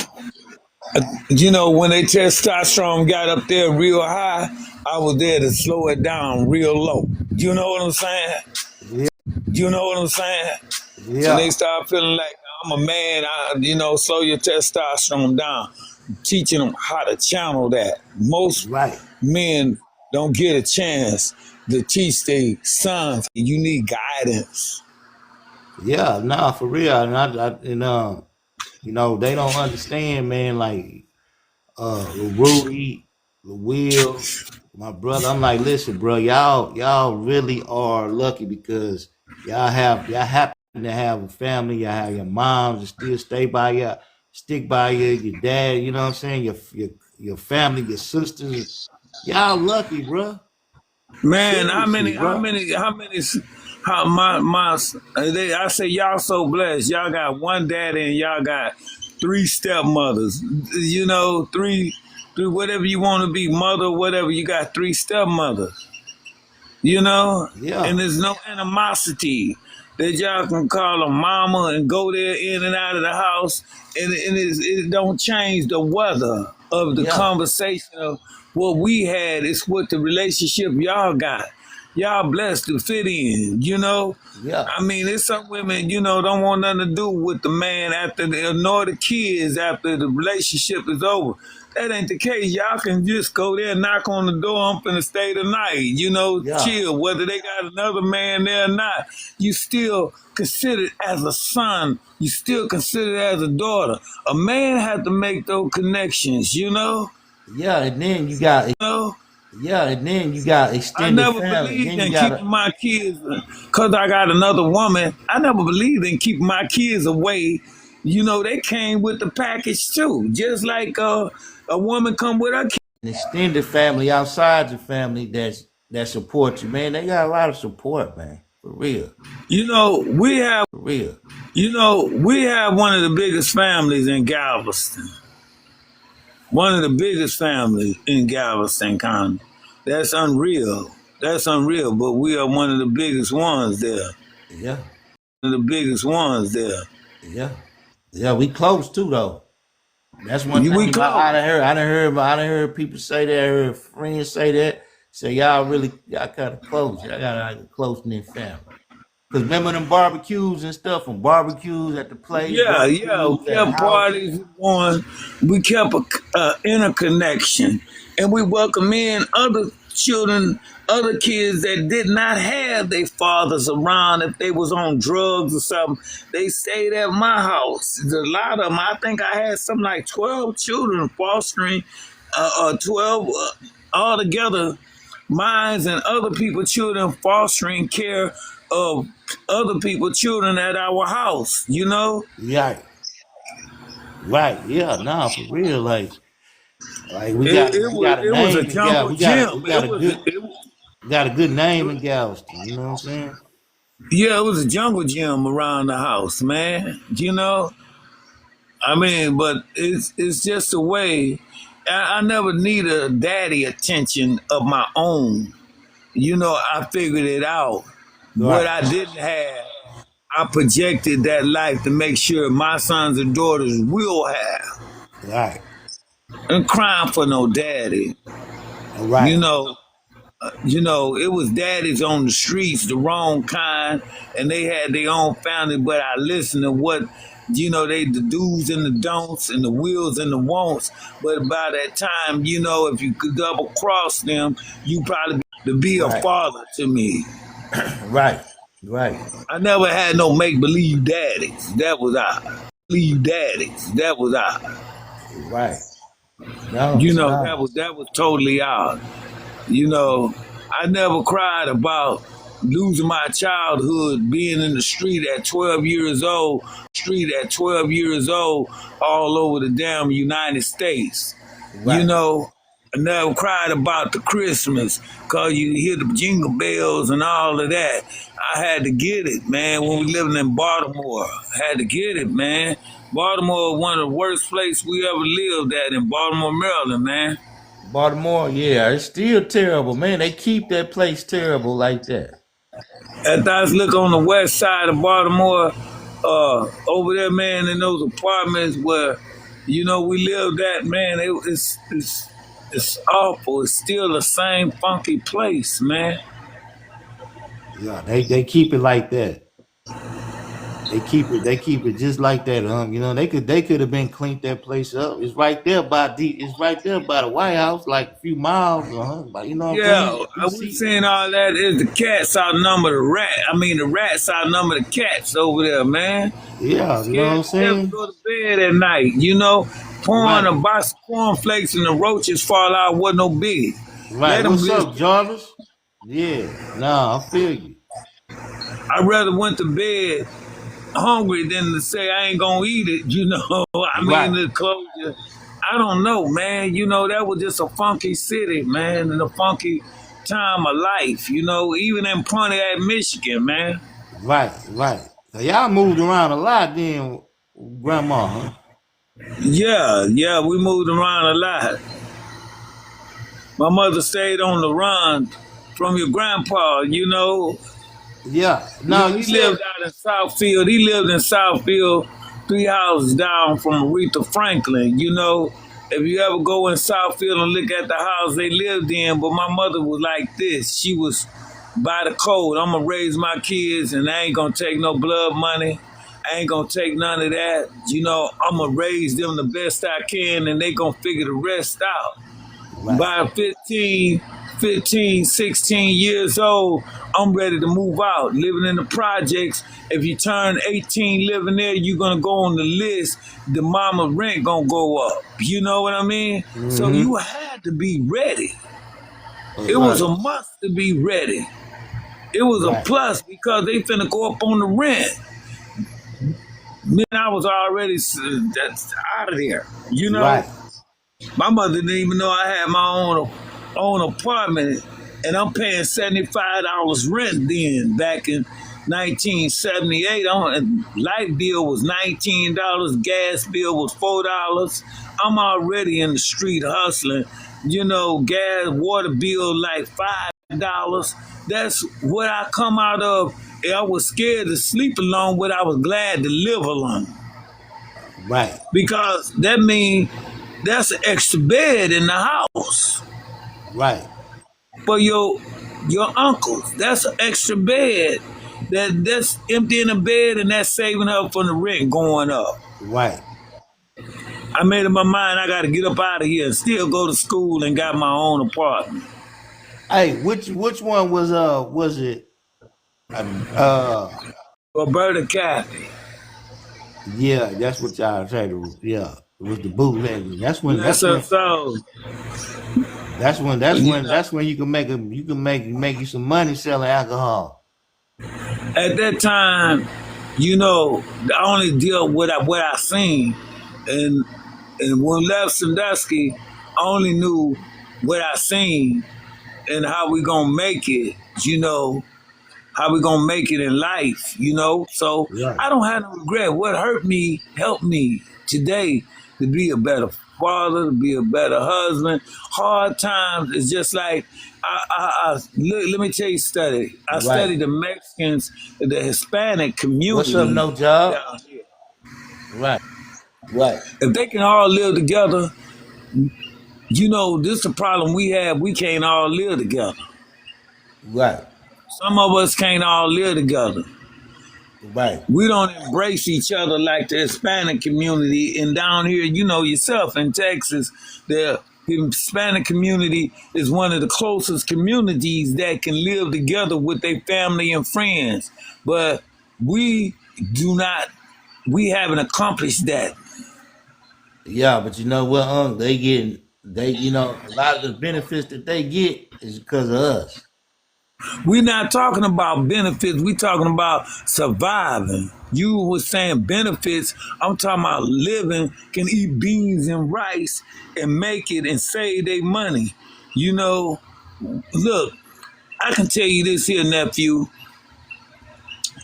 You know, when they testosterone got up there real high, I was there to slow it down real low. You know what I'm saying? Yeah, You know what I'm saying? When they yeah, start feeling like I'm a man, slow your testosterone down. Teaching them how to channel that. Most right. men don't get a chance to teach their sons. You need guidance. Yeah, nah, for real. And they don't understand, man. Like Lil Rudy, Lil Will, my brother. I'm like, listen, bro, y'all really are lucky because y'all happen to have a family. Y'all have your moms that still stick by you, your dad. You know what I'm saying? Your family, your sisters. Y'all lucky, bro. Man, Seriously, bro. how I say y'all so blessed. Y'all got one daddy and y'all got three stepmothers. You know, three whatever you want to be, mother, whatever. You got three stepmothers. You know, and Yeah, there's no animosity that y'all can call a mama and go there in and out of the house, and it don't change the weather of the yeah, conversation of what we had. It's what the relationship y'all got. Y'all blessed to fit in, you know. yeah, I mean, there's some women, don't want nothing to do with the man nor the kids after the relationship is over. That ain't the case. Y'all can just go there, knock on the door, I'm finna stay tonight, yeah, chill. Whether they got another man there or not, you still considered as a son. You still considered as a daughter. A man had to make those connections, you know? yeah. You know? And then you got I extended never family. believed Then you in got keeping my kids because I got another woman. I never believed in keeping my kids away. They came with the package too, just like a woman come with her kids. an extended family outside your family that support you, man. They got a lot of support, man. For real, You know, we have, for real. we have one of the biggest families in Galveston. One of the biggest families in Galveston County. That's unreal. That's unreal. But we are one of the biggest ones there. Yeah, One of the biggest ones there. yeah, yeah. We close too, though. That's one We thing I close. done heard. I done heard people say that. I heard friends say that. Say y'all kind of close. Y'all got like a close knit family. Cause remember them barbecues and stuff, from barbecues at the place, Yeah, yeah. We barbecues at kept houses. parties going. We kept a interconnection, and we welcome in other children, other kids that did not have their fathers around. If they was on drugs or something, they stayed at my house. A lot of them. I think I had something like 12 children fostering, 12 altogether. Mines and other people's children fostering care of other people's children at our house, you know? Right, right, yeah, nah, for real. Like we got a It was a name in Gal. jungle gym. We got a good name in Galveston. You know what I'm saying? Yeah, it was a jungle gym around the house, man. You know? I mean, but it's just a way. I never needed a daddy attention of my own. I figured it out. What Right, I didn't have, I projected that life to make sure my sons and daughters will have. right, And crying for no daddy. all You right, know, it was daddies on the streets, the wrong kind, and they had their own family, but I listened to what they the do's and the don'ts and the wills and the won'ts. But by that time, if you could double cross them, you probably to be a right, father to me. right, right, I never had no make believe daddies. That was I. Believe daddies. That was I. right. No, That no, was totally out. You know, I never cried about losing my childhood, being in the street at 12 years old, all over the damn United States. You right. know, I never cried about the Christmas because you hear the jingle bells and all of that. I had to get it, man, when we living in Baltimore. I had to get it, man. Baltimore was one of the worst places we ever lived at in Baltimore, Maryland, man. Baltimore, yeah, it's still terrible, man. They keep that place terrible like that. As I look on the west side of Baltimore, over there, man, in those apartments where You know, we lived that, man. It's awful. It's still the same funky place, man. Yeah, they keep it like that. They keep it just like that. You know, they could have been cleaned that place up. It's right there it's right there by the White House, like a few miles. But you know what I'm Yeah, saying? we DC. saying all that is the cats outnumber the rat. I mean, the rats outnumber the cats over there, man. Yeah, you know what Scared I'm to death to saying? go to bed at night. You know, pouring Right, a box of cornflakes and the roaches fall out wasn't no big. right. Let them What's just. up, Jarvis? Yeah, nah, I feel you. I rather went to bed hungry than to say I ain't gonna eat it. You know, I mean Right, the closure. I don't know, man. You know, that was just a funky city, man, and a funky time of life. You know, even in Pontiac, Michigan, man. right. So y'all moved around a lot then, Grandma, huh? Yeah, we moved around a lot. My mother stayed on the run from your grandpa, you know. Yeah. You No, know, you he said lived out in Southfield. He lived in Southfield, 3 houses down from Aretha Franklin. You know, if you ever go in Southfield and look at the house they lived in, but my mother was like this. She was by the code. I'm gonna raise my kids, and I ain't gonna take no blood money. I ain't gonna take none of that. You know, I'm gonna raise them the best I can, and they gonna figure the rest out. right, By 16 years old, I'm ready to move out, living in the projects. If you turn 18 living there, you're going to go on the list. The mama rent going to go up. You know what I mean? So mm-hmm, you had to be ready. It was right, a must to be ready. It was a right, plus because they finna go up on the rent. Then I was already out of there. You know? right, My mother didn't even know I had my own apartment, and I'm paying $75 rent then back in 1978. Light bill was $19, gas bill was $4. I'm already in the street hustling. You know, gas, water bill like $5. That's what I come out of. I was scared to sleep alone, but I was glad to live alone right, because that means that's an extra bed in the house right, for your uncles. That's an extra bed that's emptying a bed and that's saving up from the rent going up. right. I made up my mind I got to get up out of here and still go to school and got my own apartment. Hey, which one was it? Uh, Roberta Caffey. yeah, that's what y'all tried to. Yeah, it was the bootleg. That's when. That's That's her when. soul. That's when. That's You when. know, That's when you can make you some money selling alcohol. at that time, you know, I only deal with what I seen, and when left Sandusky, I only knew what I seen and how we gonna make it. You know, how we gonna make it in life. You know, so Right. I don't have no regret. What hurt me helped me today to be a better father, to be a better husband. Hard times is just like look, let me tell you, study. I Right. studied the Mexicans, the Hispanic What's up? community No job. down here. Right. Right. If they can all live together, you know, this is the problem we have. We can't all live together. Right. Some of us can't all live together. Right. We don't embrace each other like the Hispanic community. And down here, you know yourself in Texas, the Hispanic community is one of the closest communities that can live together with their family and friends. But we do not, we haven't accomplished that. Yeah, but you know what? A lot of the benefits that they get is because of us. We're not talking about benefits. We're talking about surviving. You were saying benefits. I'm talking about living, can eat beans and rice and make it and save their money. You know, look, I can tell you this here, nephew.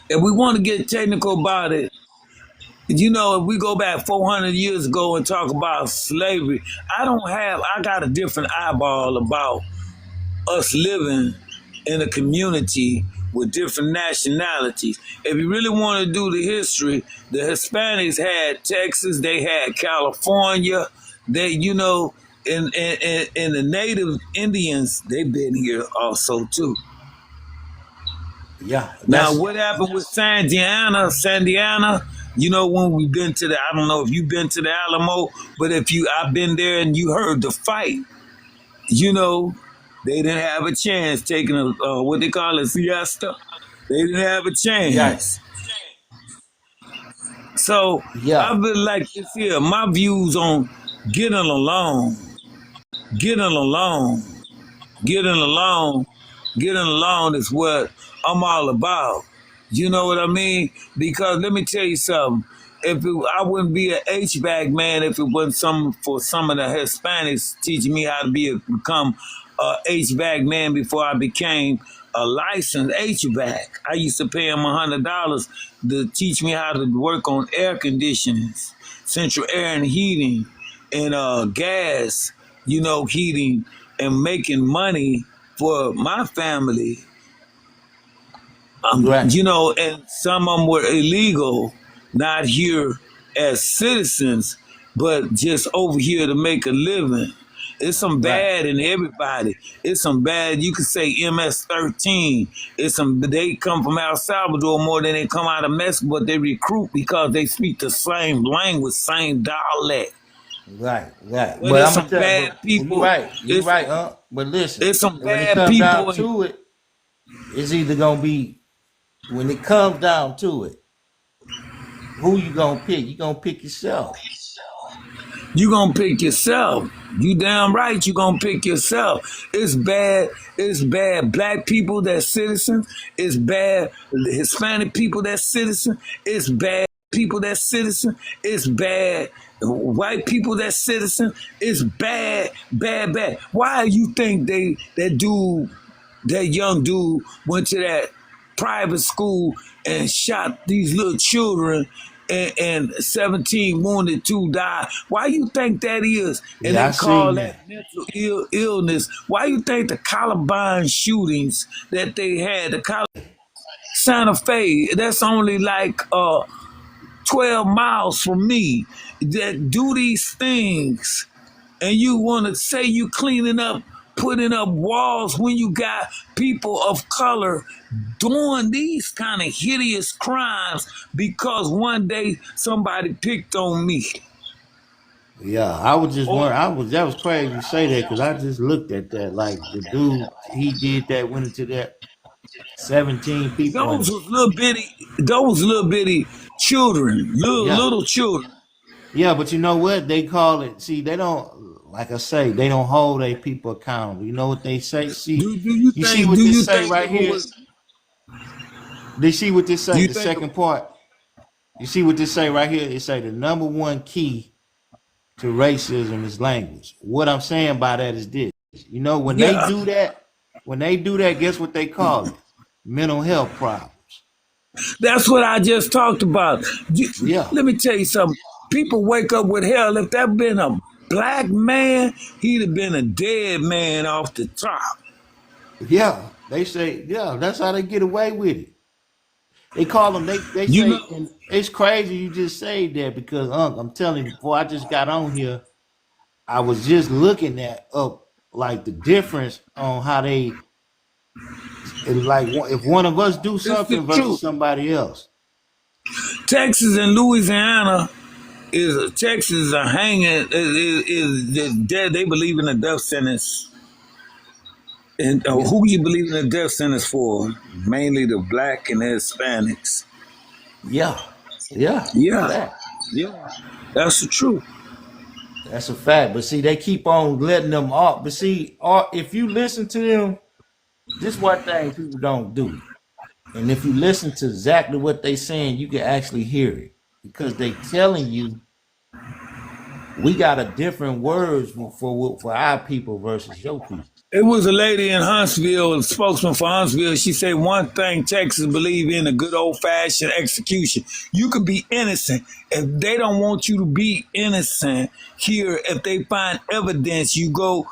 If we want to get technical about it, you know, if we go back 400 years ago and talk about slavery, I got a different eyeball about us living in a community with different nationalities. If you really want to do the history, the Hispanics had Texas, they had California, they, you know, and the native Indians, they've been here also too. Yeah, Now, that's what happened with Sandiana? You know, when we've been to I don't know if you've been to the Alamo, but I've been there and you heard the fight. You know, they didn't have a chance taking what they call a siesta. They didn't have a yeah, chance. So yeah, I've been like this here. My views on getting along, getting along, getting along, getting along is what I'm all about. You know what I mean? Because let me tell you something. I wouldn't be an HVAC man if it wasn't for some of the Hispanics teaching me how to become a HVAC man before I became a licensed HVAC. I used to pay them $100 to teach me how to work on air conditioning, central air and heating, and gas, you know, heating and making money for my family. right, You know, and some of them were illegal, not here as citizens, but just over here to make a living. It's some right. bad in everybody. It's some bad. You could say MS-13. They come from El Salvador more than they come out of Mexico, but they recruit because they speak the same language, same dialect. Right, right. But But it's I'm gonna some tell bad but people. you're right, But listen, It's some when it bad comes down people. to it, it's either gonna be when it comes down to it, who you gonna pick? You gonna pick yourself. You gonna pick yourself. You damn right you gonna pick yourself. It's bad. It's bad black people that's citizens. It's bad Hispanic people that's citizens. It's bad people that's citizens. It's bad white people that's citizens. It's bad, bad, bad. Why you think that young dude went to that private school and shot these little children and 17 wounded, 2 died? Why you think that is? And Yeah, they I call seen that that. mental illness. Why you think the Columbine shootings that they had, Santa Fe, that's only like 12 miles from me, that do these things, and you want to say you cleaning up, putting up walls when you got people of color doing these kind of hideous crimes because one day somebody picked on me. Yeah, I was just Or wondering. That was crazy you say that because I just looked at that. Like the dude, he did that. Went into that 17 people and those little bitty children, yeah, little children. yeah. But you know what they call it? See, they don't. Like I say, they don't hold their people accountable. You know what they say? See, you see Do what you this say think right if it here? was They see what this do say. you The think second part. You see what this say right here? It say the number one key to racism is language. What I'm saying by that is this. You know, yeah, when they do that, guess what they call it? Mental health problems. that's what I just talked about. Yeah. Let me tell you something. People wake up with hell. If that been a black man, he'd have been a dead man off the top. Yeah. They say, yeah, that's how they get away with it. They call them, they You say, know, and it's crazy you just say that because, I'm telling you, before I just got on here, I was just looking at up like the difference on how they, and like if one of us do it's the something versus truth. somebody else. Texas and Louisiana Texas are hanging is dead. They believe in the death sentence. And Yeah. who you believe in the death sentence for? Mainly the black and the Hispanics. Yeah. Yeah. Yeah, Fact. yeah, that's the truth. That's a fact. But see, they keep on letting them off. But see, if you listen to them, this one thing people don't do. And if you listen to exactly what they saying, you can actually hear it. Because they telling you we got a different words for our people versus your people. It was a lady in Huntsville, a spokesman for Huntsville. She said one thing Texas believe in: a good old fashioned execution. You could be innocent if they don't want you to be innocent. Here, if they find evidence, you go,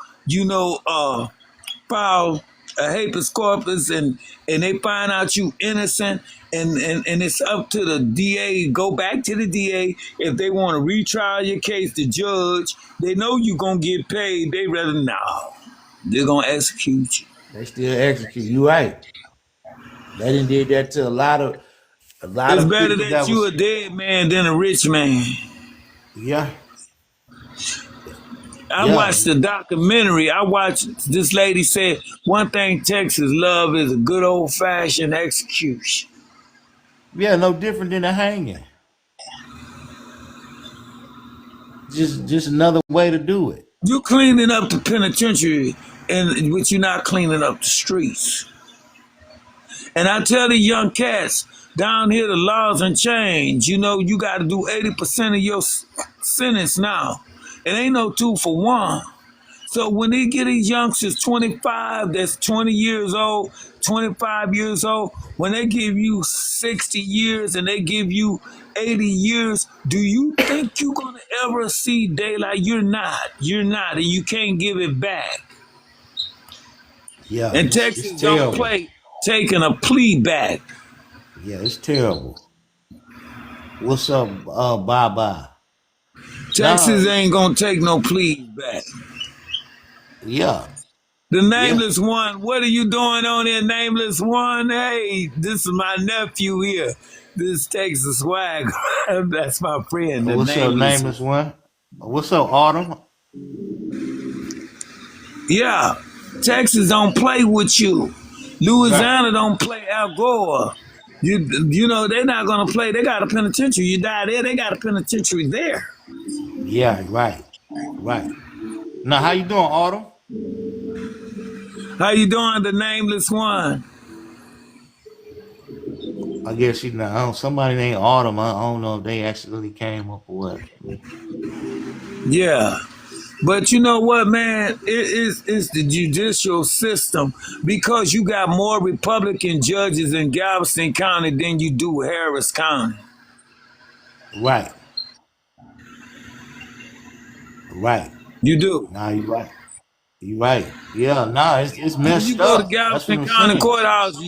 file. a habeas corpus and they find out you innocent and it's up to the DA, go back to the DA if they want to retrial your case, the judge, they know you're going to get paid, they rather no. They're going to execute you. They still execute. You right. They done did that to a lot of It's better people that that you a was. dead man than a rich man. Yeah. I Yeah. watched the documentary. I watched this lady said one thing Texas love is a good old fashioned execution. Yeah. No different than a hanging. Just another way to do it. You cleaning up the penitentiary, but you're not cleaning up the streets. And I tell the young cats down here, the laws and change. You know, you got to do 80% of your sentence now. It ain't no 2 for 1. So when they get these youngsters 25, that's 20 years old, 25 years old, when they give you 60 years and they give you 80 years, do you think you're going to ever see daylight? You're not. You're not. And you can't give it back. Yeah. And It's Texas don't terrible. play taking a plea back. Yeah. It's terrible. What's up? Bye bye. Texas No. ain't going to take no pleas back. Yeah. The Yeah. Nameless One, what are you doing on there, Nameless One? Hey, this is my nephew here. This Texas swag. That's my friend, the What's up, Nameless nameless One. one? What's up, Autumn? Yeah, Texas don't play with you. Right. Louisiana don't play Al Gore. You know, they're not going to play. They got a penitentiary. You die there, they got a penitentiary there. Yeah. Right. Right. Now, how you doing, Autumn? How you doing, the Nameless One? I guess you know somebody named Autumn. I don't know if they accidentally came up or what. Yeah. But you know what, man? It's the judicial system because you got more Republican judges in Galveston County than you do Harris County. Right. Right. You do. Nah, you right. You right. Yeah. Nah, it's When you messed go to up. That's what Galveston I'm County saying. Courthouse,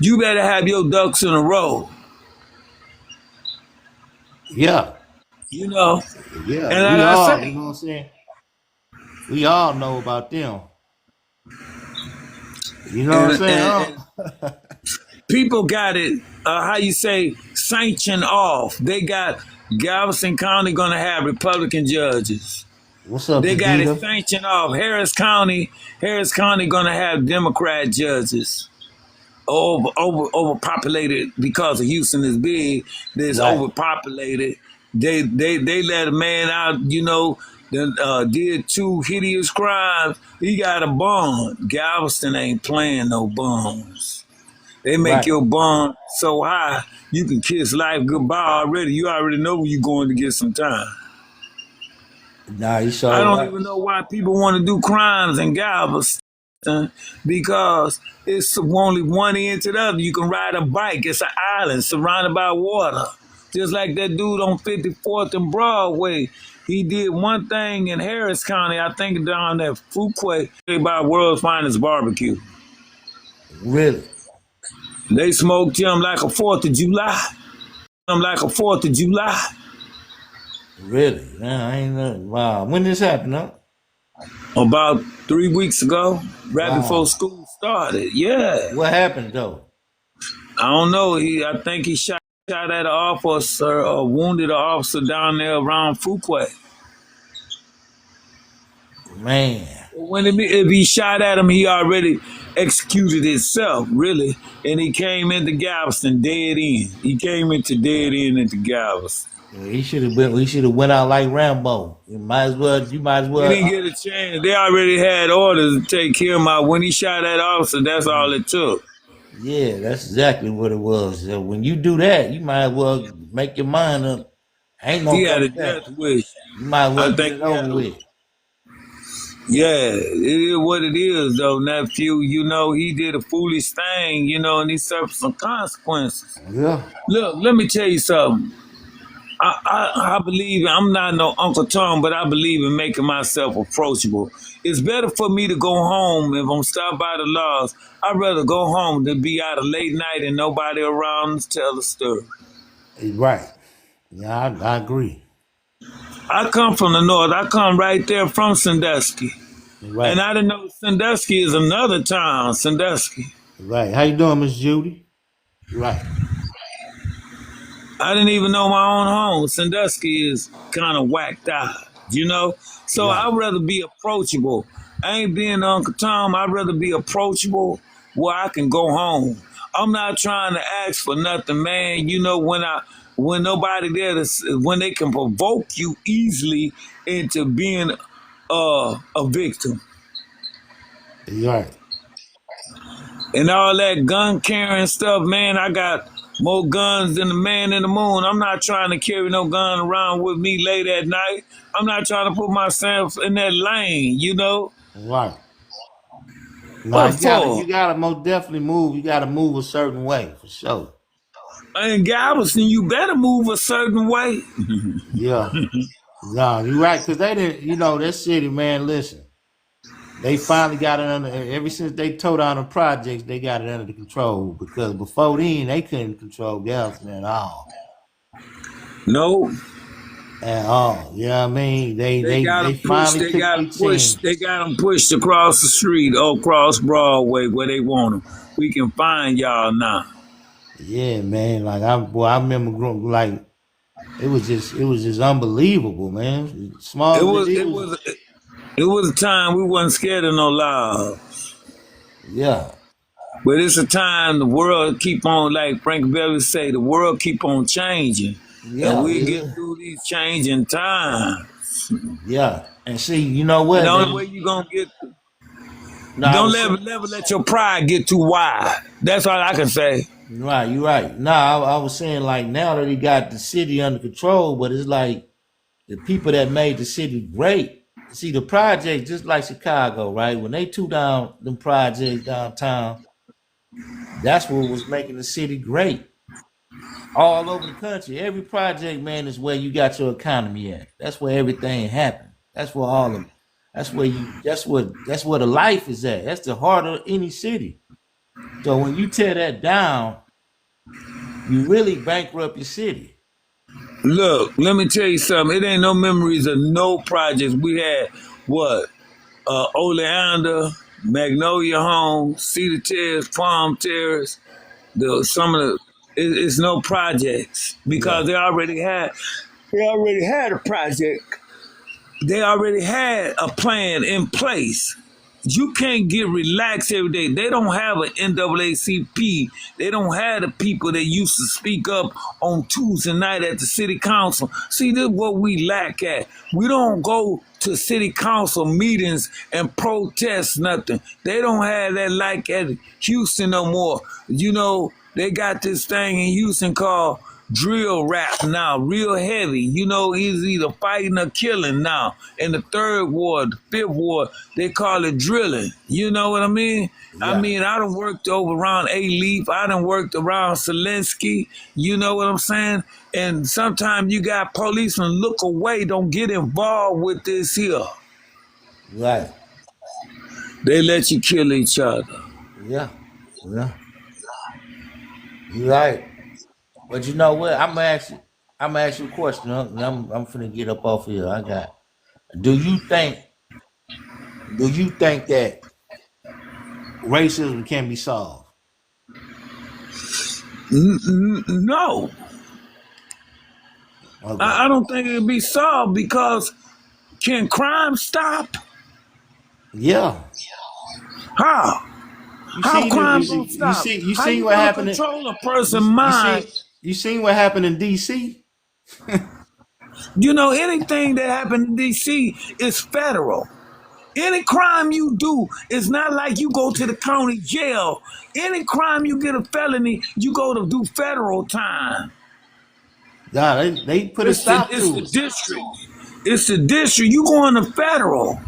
you better have your ducks in a row. Yeah. You know. Yeah. And like We I all. You say, know what I'm saying? We all know about them. You know what I'm and, saying? and, Huh? people got it, how you say, sanctioned off. They got Galveston County going to have Republican judges. What's up, They got it Adita? sanctioned off. Harris County going to have Democrat judges. Overpopulated because of Houston is big. There's Right. overpopulated. They let a man out, you know, that did 2 hideous crimes. He got a bond. Galveston ain't playing no bonds. They make Right. your bond so high you can kiss life goodbye already. You already know where you're going to get some time. Nah, you I so don't right. even know why people want to do crimes in Galveston because it's only one end to the other. You can ride a bike. It's an island surrounded by water. Just like that dude on 54th and Broadway. He did one thing in Harris County, I think down at Fuquay, by World's Finest Barbecue. Really. They smoked him like a 4th of July. Really. Man, I ain't know. Wow. When this happened, huh? About 3 weeks ago, right before Wow. school started. Yeah. What happened though? I don't know. I think he shot at an officer or wounded an officer down there around Fuquay. Man. If he shot at him, he already executed himself, really. And he came into Galveston dead end. He came into dead end into Galveston. Yeah, he should have been. He should have went out like Rambo. You might as well. You might as He well. didn't get a chance. They already had orders to take him out. When he shot that officer, that's all it took. Yeah, that's exactly what it was. So when you do that, you might as well make your mind up. Ain't no He had a coming back. death wish. You might as I well get think it he had over a with. Yeah, it is what it is, though, nephew. You know, he did a foolish thing, you know, and he suffered some consequences. Yeah. Look, let me tell you something. I believe I'm not no Uncle Tom, but I believe in making myself approachable. It's better for me to go home if I'm stopped by the laws. I'd rather go home than be out a late night and nobody around to tell the story. Right. Yeah, I agree. I come from the north. I come right there from Sandusky. Right. And I didn't know Sandusky is another town, Sandusky. Right. How you doing, Miss Judy? Right. I didn't even know my own home. Sandusky is kind of whacked out, you know? So Right. I'd rather be approachable. I ain't being Uncle Tom. I'd rather be approachable where I can go home. I'm not trying to ask for nothing, man. You know, when nobody there, when they can provoke you easily into being a victim. Right. And all that gun carrying stuff, man, I got more guns than the man in the moon. I'm not trying to carry no gun around with me late at night. I'm not trying to put myself in that lane, you know? Right. No, What you for? gotta most definitely move. You gotta move a certain way for sure. In Galveston, you better move a certain way. Yeah. No, you're right. Cause they didn't, that city, man, listen. They finally got it under ever since they tore down the projects, they got it under the control. Because before then they couldn't control Galveston at all. No, At all. You know what I mean? they got They them pushed. finally They took got their them pushed. They chance. got them pushed across the street, across Broadway, where they want them. We can find y'all now. Yeah, man. Like I remember growing like it was just unbelievable, man. It Small as was. it It was, was. It was a time we wasn't scared of no law. yeah. But it's a time the world keep on, like Frank Belly say, the world keep on changing. And Yeah, we get yeah. through these changing times. Yeah. And see, you know And the what? only way you gonna get, No, I don't was saying, never let your pride get too wide. That's all I can say. right, you're right. No, I was saying like now that he got the city under control, but it's like the people that made the city great. See, the projects, just like Chicago, right? When they took down them projects downtown, that's what was making the city great. All over the country, every project, man, is where you got your economy at. That's where everything happened. That's where all of that's where the life is at. That's the heart of any city. So when you tear that down, you really bankrupt your city. Look, let me tell you something. It ain't no memories of no projects. We had what? Oleander, Magnolia Homes, Cedar Terrace, Palm Terrace, some of the it's no projects because Yeah, they already had a project. They already had a plan in place. You can't get relaxed every day. They don't have an NAACP. They don't have the people that used to speak up on Tuesday night at the city council. See, this is what we lack at. We don't go to city council meetings and protest nothing. They don't have that like at Houston no more. You know, they got this thing in Houston called drill rap now, real heavy. You know, he's either fighting or killing now. In the third ward, the fifth ward, they call it drilling. You know what I mean? yeah, I done worked over around A-Leaf. I done worked around Zelensky. You know what I'm saying? And sometimes you got policemen look away, don't get involved with this here. right. They let you kill each other. Yeah, yeah. You're right. But you know what? I'm gonna ask you a question. I'm finna get up off here. I got. Do you think? Do you think that racism can be solved? No, Okay. I don't think it'll be solved because can crime stop? Yeah. How? You How seen it? crime gonna stop? You How seen you what gonna happened? control a person's mind? You seen what happened in D.C.? You know, anything that happened in DC is federal. Any crime you do, it's not like you go to the county jail. Any crime you get a felony, you go to do federal time. God, they put a stop It's to the it. district. It's the district. You going to federal.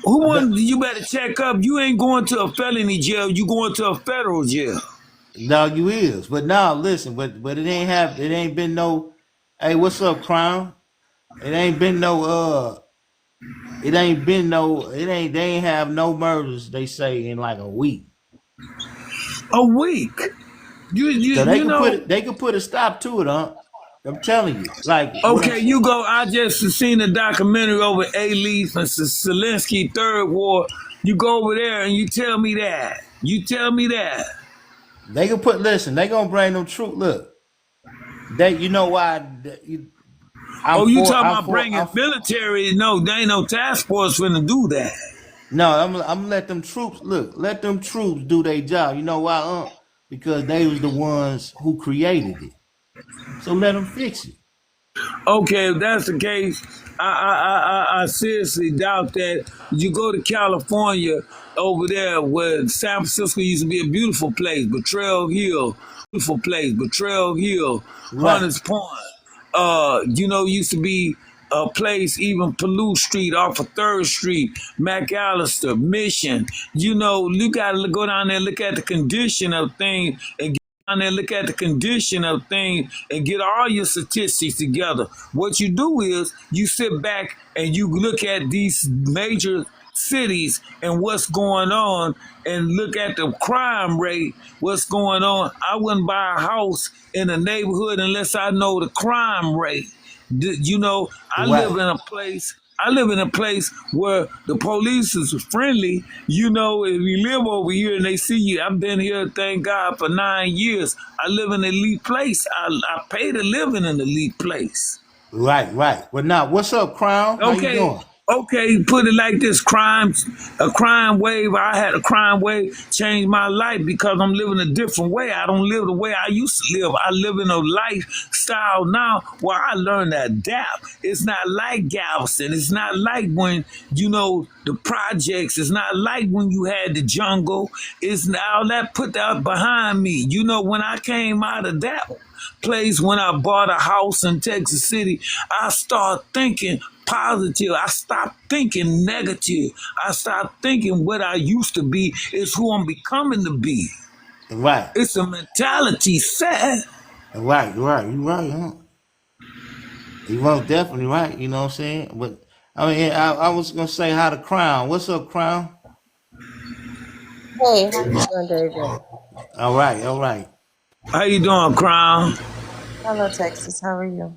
You better check up. You ain't going to a felony jail. You going to a federal jail. No, you is. But now listen, but it ain't been no. Hey, what's up, Crown? It ain't been no. It ain't been no. It ain't. They ain't have no murders. They say in like a week. A week. So they You could put know. it. They could put a stop to it, huh? I'm telling you. Like what I'm Okay, saying. you go. I just seen a documentary over A-Leaf and Zelensky Third War. You go over there and you tell me that. You tell me that. They could put. Listen, they gonna bring them troops. Look, they. You know why? I'm Oh, you for. talking I'm about for. bringing military? No, there ain't no task force finna do that. No, I'm gonna let them troops look. Let them troops do their job. You know why? Because they was the ones who created it. So let them fix it. Okay, if that's the case, I seriously doubt that. You go to California over there where San Francisco used to be a beautiful place, Betrayal Hill, beautiful place, Betrayal Hill, Right, Hunters Point. Used to be a place, even Palouse Street off of 3rd Street, McAllister, Mission. You got to go down there and look at the condition of things and down there, look at the condition of things and get all your statistics together. What you do is you sit back and you look at these major cities and what's going on and look at the crime rate, what's going on. I wouldn't buy a house in a neighborhood unless I know the crime rate. You know, I live right, in a place I live in a place where the police is friendly. You know, if you live over here and they see you, I've been here, thank God, for 9 years. I live in an elite place. I pay to live in an elite place. right. But now, what's up, Crown? How you Okay, doing? okay, put it like this: a crime wave. I had a crime wave change my life because I'm living a different way. I don't live the way I used to live. I live in a lifestyle now where I learn to adapt. It's not like Galveston. It's not like when the projects. It's not like when you had the jungle. It's now that put that behind me. When I came out of that place, when I bought a house in Texas City, I started thinking positive. I stopped thinking negative. I stopped thinking what I used to be is who I'm becoming to be. Right, It's a mentality set. right. You right, huh? You most definitely right. You know what I'm saying? But I mean, I was gonna say hi to Crown. What's up, Crown? Hey, how you doing, David? All right. How you doing, Crown? Hello, Texas. How are you?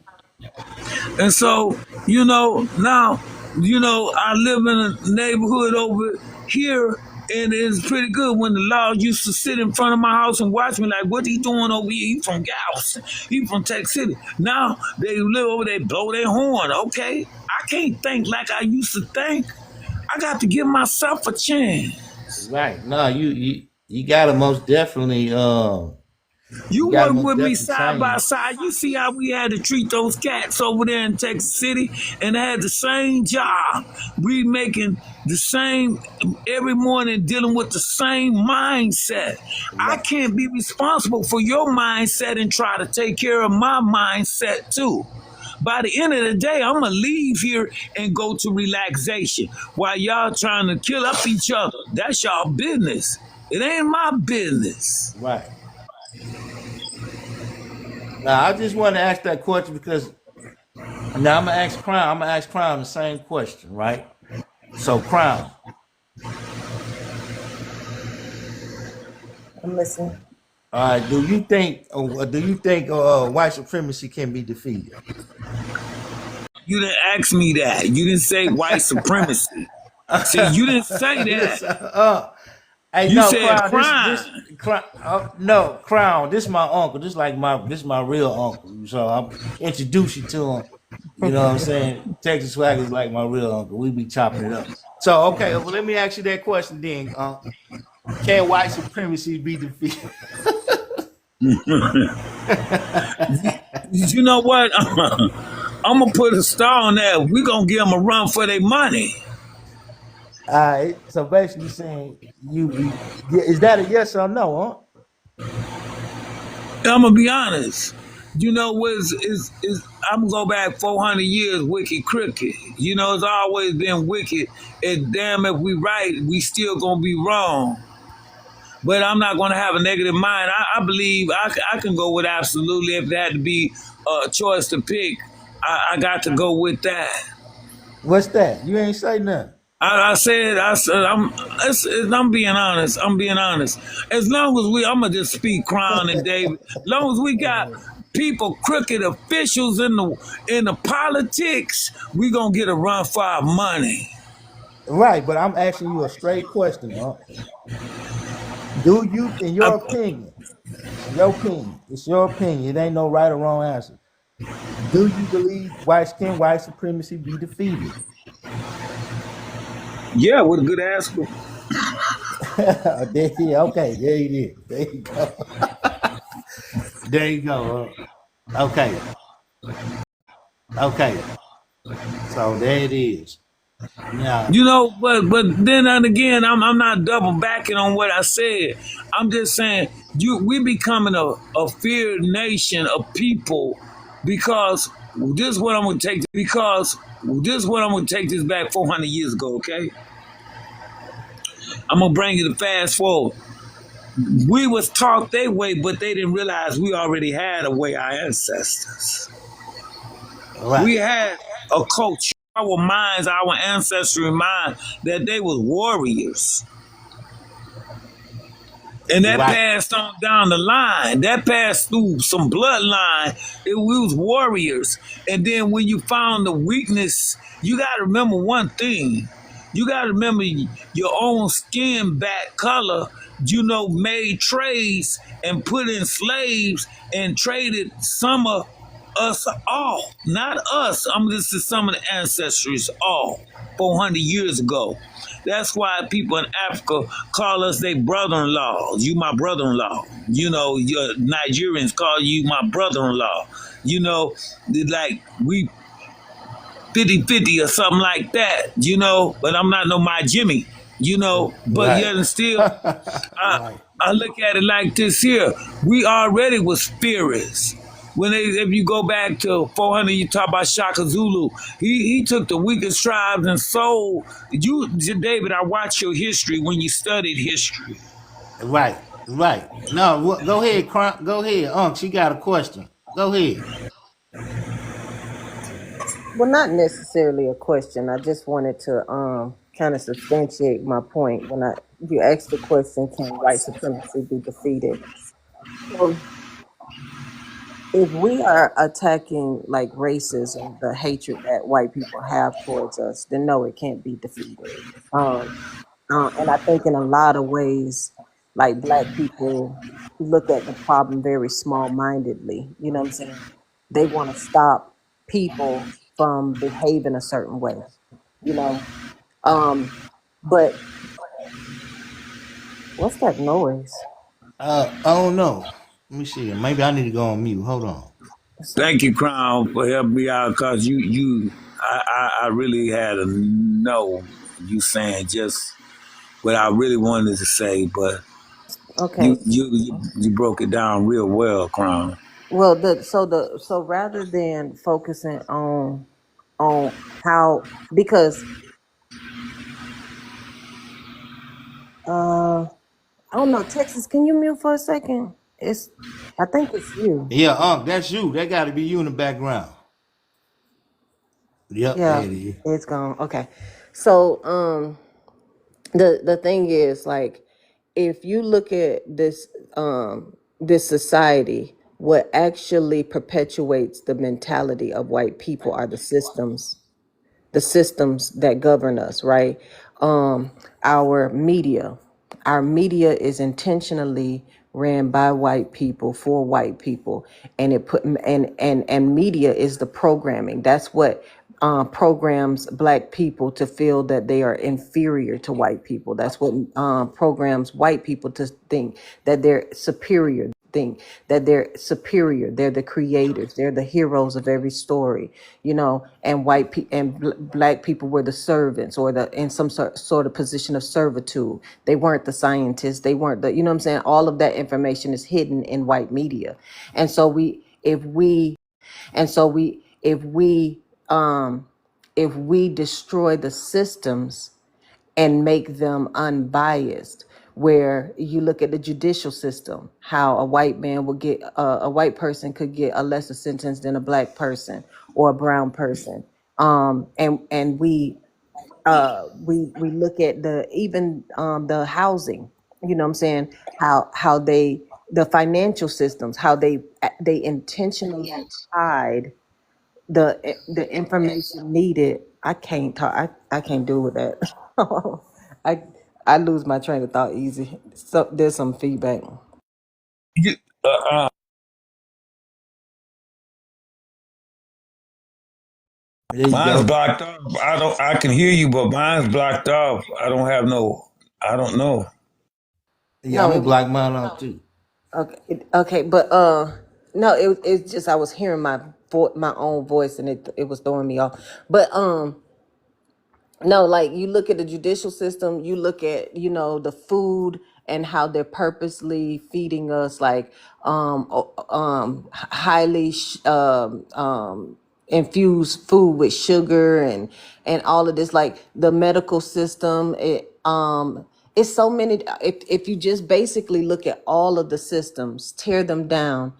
And so, now, I live in a neighborhood over here, and it's pretty good when the law used to sit in front of my house and watch me like, what he doing over here? He from Galveston. He from Texas City. Now, they live over there, blow their horn. Okay, I can't think like I used to think. I got to give myself a chance. Right. No, you gotta most definitely you You gotta work most with me definitely side by change. side. You see how we had to treat those cats over there in Texas City, and they had the same job. We making the same every morning, dealing with the same mindset. I Right. can't be responsible for your mindset and try to take care of my mindset too. By the end of the day, I'm gonna leave here and go to relaxation while y'all trying to kill up each other. That's y'all business. It ain't my business. Right. Now I just want to ask that question because now I'm gonna ask Crown the same question, right? So Crown, I'm listening. do you think white supremacy can be defeated? You didn't ask me that. You didn't say white supremacy. See, you didn't say that. Listen, hey, You no, said Crown. This crime. Crown. No, Crown. This my uncle. This my real uncle. So I'm introduce you to him. You know what I'm saying? Texas Swag is like my real uncle. We be chopping it up. So okay, well let me ask you that question then. Can white supremacy be defeated? You know what? I'm gonna put a star on that. We're gonna give them a run for their money. All right. So basically, saying is that a yes or no? I'm gonna be honest. Is I'm gonna go back 400 years, wicked cricket. It's always been wicked. And damn, if we right, we still gonna be wrong. but I'm not going to have a negative mind. I believe I can go with absolutely. If it had to be a choice to pick, I got to go with that. What's that? You ain't say nothing. I said, I'm being honest. I'm being honest. As long as I'm gonna just speak Crown and David. As long as we got people, crooked officials in the politics, we gonna get a run for our money. Right, but I'm asking you a straight question. Do you, in I, your opinion, it's your opinion. It ain't no right or wrong answer. Do you believe white supremacy be defeated? yeah, with a good answer. Okay, there it is. There you go. There you go. Okay, okay. So there it is. Now, You know, but then and again, I'm not double backing on what I said. I'm just saying we becoming a feared nation of people because this is what I'm gonna take because this is what I'm gonna take this back 400 years ago. Okay, I'm gonna bring you to fast forward. We was taught their way, but they didn't realize we already had a way. Our ancestors. We right, had a culture. Our minds, our ancestry mind, that they was warriors. And that right, passed on down the line. That passed through some bloodline. We was warriors. And then when you found the weakness, you got to remember one thing. You got to remember your own skin back color, made trades and put in slaves and traded some of us off. Not us. This is some of the ancestors off 400 years ago. That's why people in Africa call us their brother-in-laws. You my brother-in-law. Your Nigerians call you my brother-in-law. Like we 50-50 or something like that, but I'm not no my Jimmy, but right, yet and still, right. I look at it like this here. We already was spirits. If you go back to 400, you talk about Shaka Zulu. He took the weakest tribes and sold. David, I watch your history when you studied history. Right, right. No, go ahead, go ahead, Unc. She got a question. Go ahead. Well, not necessarily a question. I just wanted to kind of substantiate my point when you asked the question, can white supremacy be defeated? So if we are attacking like racism, the hatred that white people have towards us, then no, it can't be defeated. Um, and I think in a lot of ways, like black people look at the problem very small mindedly. You know what I'm saying? They want to stop people from behaving a certain way, you know. Um, but what's that noise? I don't know. Let me see. Maybe I need to go on mute. Hold on. Thank you, Crown, for helping me out because I really had to know you saying just what I really wanted to say, but Okay. you broke it down real well, Crown. Well, so rather than focusing on how, because I don't know, Texas, can you mute for a second? I think it's you. Yeah, Unc, that's you. That got to be you in the background. Yep, there Yeah, it is. it's gone. Okay. So the thing is, like, if you look at this society, what actually perpetuates the mentality of white people are the systems that govern us, right? Um, our media, our media is intentionally ran by white people for white people, and it put and media is the programming. That's what programs black people to feel that they are inferior to white people. That's what programs white people to think that they're superior, think that they're superior, they're the creators, they're the heroes of every story, and black people were the servants, or the in some sort of position of servitude. They weren't the scientists, they weren't the, you know what I'm saying, all of that information is hidden in white media. And so if we destroy the systems and make them unbiased, where you look at the judicial system, how a white man will get a white person could get a lesser sentence than a black person or a brown person. And we look at the even the housing, you know what I'm saying, how they the financial systems, how they intentionally hide the information needed. I can't talk. I can't do with that. I I lose my train of thought easy. So there's some feedback. You- Uh, uh, There you mine's go. blocked off. I don't. I can hear you, but mine's blocked off. I don't have no. I don't know. Yeah, No, I'm gonna it was block mine out too. okay. Okay, but no, it's just I was hearing my own voice and it was throwing me off. But no, like you look at the judicial system, you look at, the food and how they're purposely feeding us like highly infused food with sugar and all of this, like the medical system. It's so many. If you just basically look at all of the systems, tear them down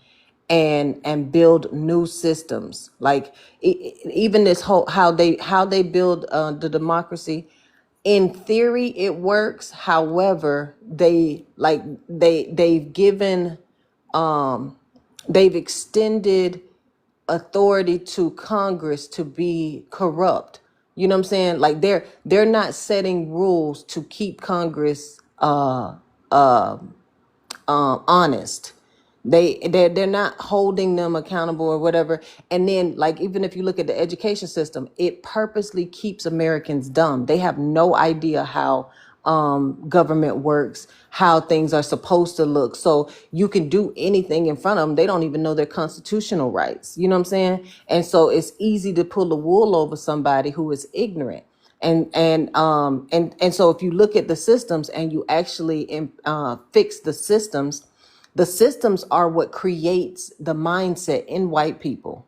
and build new systems, like even this whole how they build the democracy. In theory it works, however they've given they've extended authority to Congress to be corrupt. You know what I'm saying? Like they're not setting rules to keep Congress honest. They're not holding them accountable or whatever. And then, like, even if you look at the education system, it purposely keeps Americans dumb. They have no idea how government works, how things are supposed to look. So you can do anything in front of them. They don't even know their constitutional rights. You know what I'm saying? And so it's easy to pull the wool over somebody who is ignorant. And so if you look at the systems and you actually fix the systems are what creates the mindset in white people.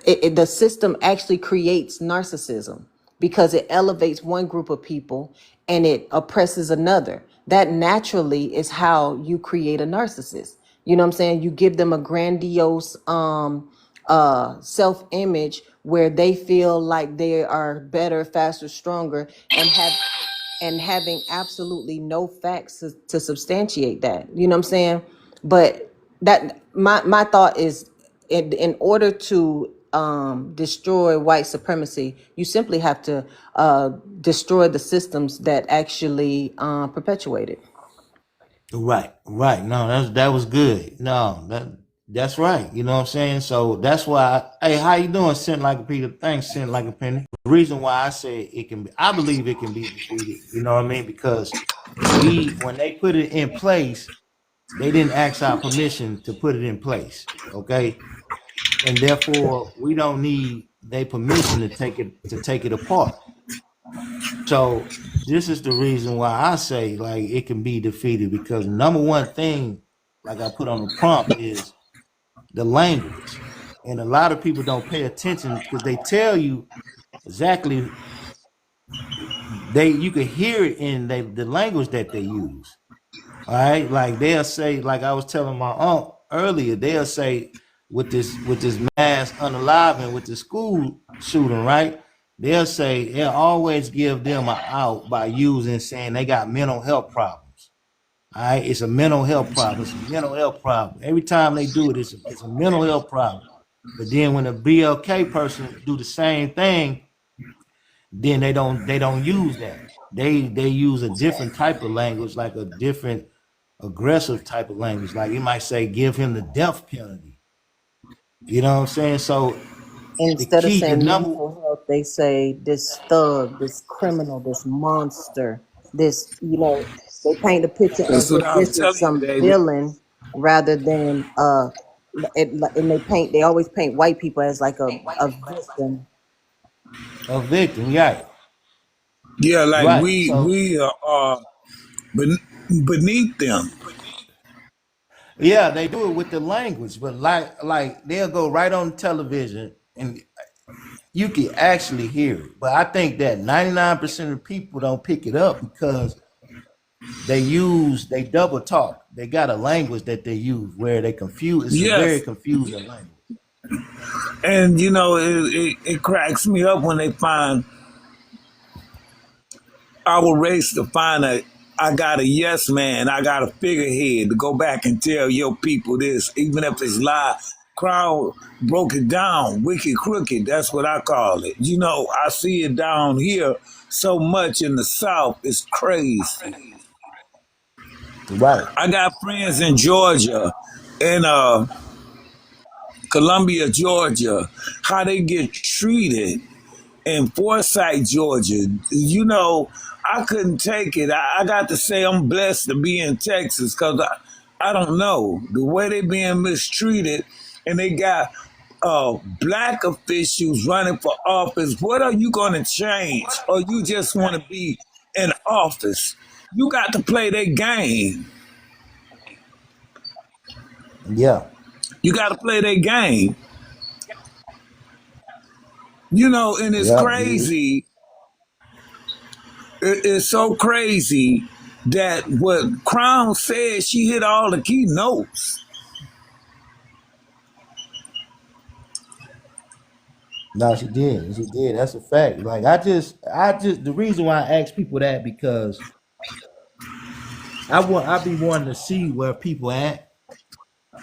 The system actually creates narcissism because it elevates one group of people and it oppresses another. That naturally is how you create a narcissist. You know what I'm saying? You give them a grandiose self-image where they feel like they are better, faster, stronger, and having absolutely no facts to substantiate that. You know what I'm saying? But that my thought is, in order to destroy white supremacy, you simply have to destroy the systems that actually perpetuate it. Right, right. No, that was good. No, that's right. You know what I'm saying? So that's why. Hey, how you doing? Sent like a Peter. Thanks, sent like a penny. The reason why I say it can be, I believe it can be defeated. You know what I mean? Because when they put it in place, they didn't ask our permission to put it in place. Okay, and therefore we don't need their permission to take it apart. So this is the reason why I say like it can be defeated, because number one thing, like I put on the prompt, is the language. And a lot of people don't pay attention because they tell you exactly, you can hear it in the language that they use. All right, like they'll say, like I was telling my aunt earlier, they'll say with this mass unaliving with the school shooting, right? They'll always give them an out by saying they got mental health problems. All right, it's a mental health problem. It's a mental health problem. Every time they do it, it's a mental health problem. But then when a BLK person do the same thing, then they don't use that. They use a different type of language, like a different aggressive type of language. Like you might say, give him the death penalty. You know what I'm saying? So Instead of the saying number mental health, they say this thug, this criminal, this monster, this, they paint a picture That's of what that I'm this is telling you, some David. villain rather than and they always paint white people as like a victim. a victim, right? Yeah, like Right. So we are beneath them. yeah, they do it with the language, but like they'll go right on television and you can actually hear it. But I think that 99% of people don't pick it up because they double talk. They got a language that they use where they confuse. It's a very Yes. confusing language. And it cracks me up when they find our race to find I got a yes man, I got a figurehead to go back and tell your people this, even if it's lie. Crowd broke it down, wicked crooked. That's what I call it. I see it down here so much in the South. It's crazy. Right. I got friends in Georgia, in Columbia, Georgia, how they get treated in Forsyth, Georgia. I couldn't take it. I got to say I'm blessed to be in Texas because I don't know. The way they being mistreated and they got black officials running for office. What are you going to change? Or you just want to be in office? You got to play their game. Yeah. You got to play their game. And it's Yeah. crazy. It's so crazy that what Crown said, she hit all the key notes. No, she did. She did. That's a fact. Like the reason why I ask people that because I be wanting to see where people at.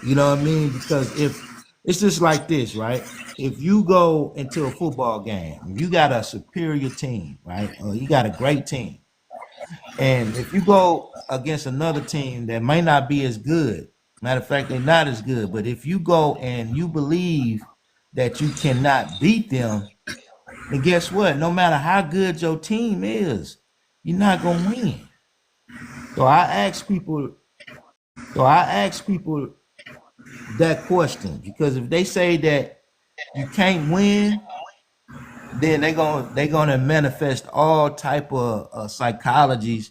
You know what I mean? Because if it's just like this, right? If you go into a football game, if you got a superior team, right? Or you got a great team. And if you go against another team that may not be as good, matter of fact, they're not as good, but if you go and you believe that you cannot beat them, then guess what? No matter how good your team is, you're not gonna win. So I ask people, that question because if they say that you can't win, then they're gonna manifest all type of psychologies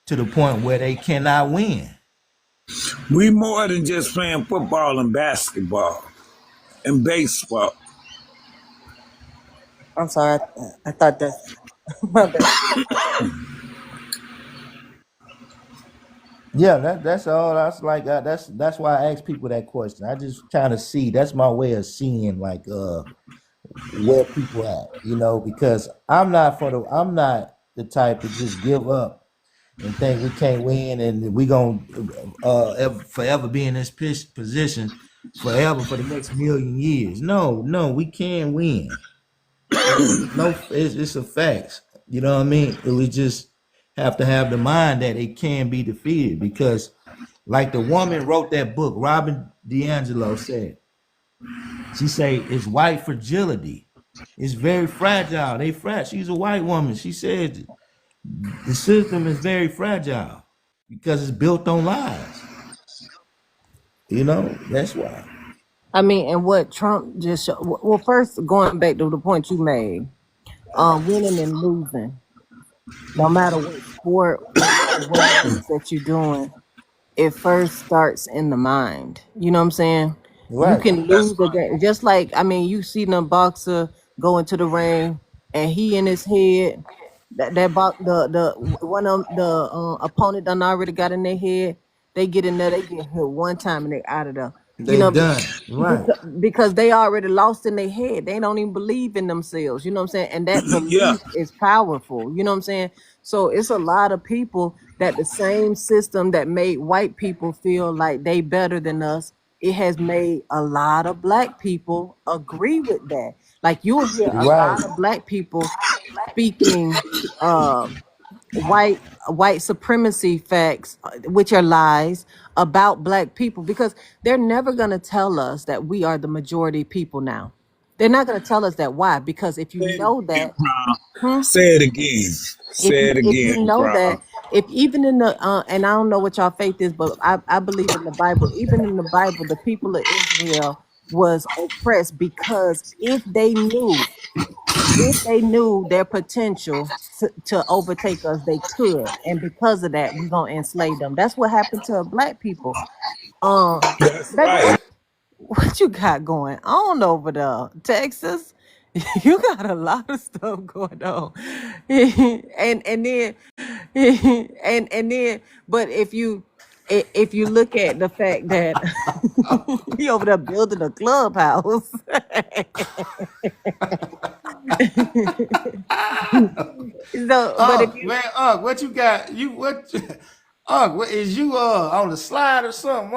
to the point where they cannot win. We more than just playing football and basketball and baseball. I'm sorry. I thought that. My bad. Yeah, that's all. That's why I ask people that question. I just kind of see that's my way of seeing like where people at, because I'm not the type to just give up and think we can't win and we gonna forever be in this position forever for the next million years. No, we can win. It's a fact. You know what I mean? We just have to have the mind that it can be defeated because, like the woman wrote that book, Robin DiAngelo said, she say it's white fragility. It's very fragile. She's a white woman. She said the system is very fragile because it's built on lies. That's why. I mean, and what Trump just well, first going back to the point you made, winning and losing, no matter what sport or what it is that you're doing, it first starts in the mind. You know what I'm saying? You Right. can lose the game. Just like, I mean, you see the boxer go into the ring and he in his head, the one of the opponent done already got in their head. They get in there, they get hit one time and they out of there. You They know, done. Right. because they already lost in their head. They don't even believe in themselves. You know what I'm saying? And that Yeah. belief is powerful. You know what I'm saying? So it's a lot of people that the same system that made white people feel like they better than us, it has made a lot of black people agree with that. Like you'll hear a Right. lot of black people speaking white supremacy facts, which are lies about black people, because they're never going to tell us that we are the majority people now. They're not going to tell us that. Why? Because if you Say it know again, that, Crown. Say it again. Say it if you again, know that, Crown. if even in the and I don't know what y'all faith is, but I believe in the Bible. Even in the Bible, the people of Israel was oppressed because if they knew their potential to overtake us, they could. And because of that, we're gonna enslave them. That's what happened to black people. That's Baby, right. what you got going on over there? Texas? You got a lot of stuff going on. and then and then, but if you look at the fact that he over there building a clubhouse, so but if you Man, what you got? What is you on the slide or something?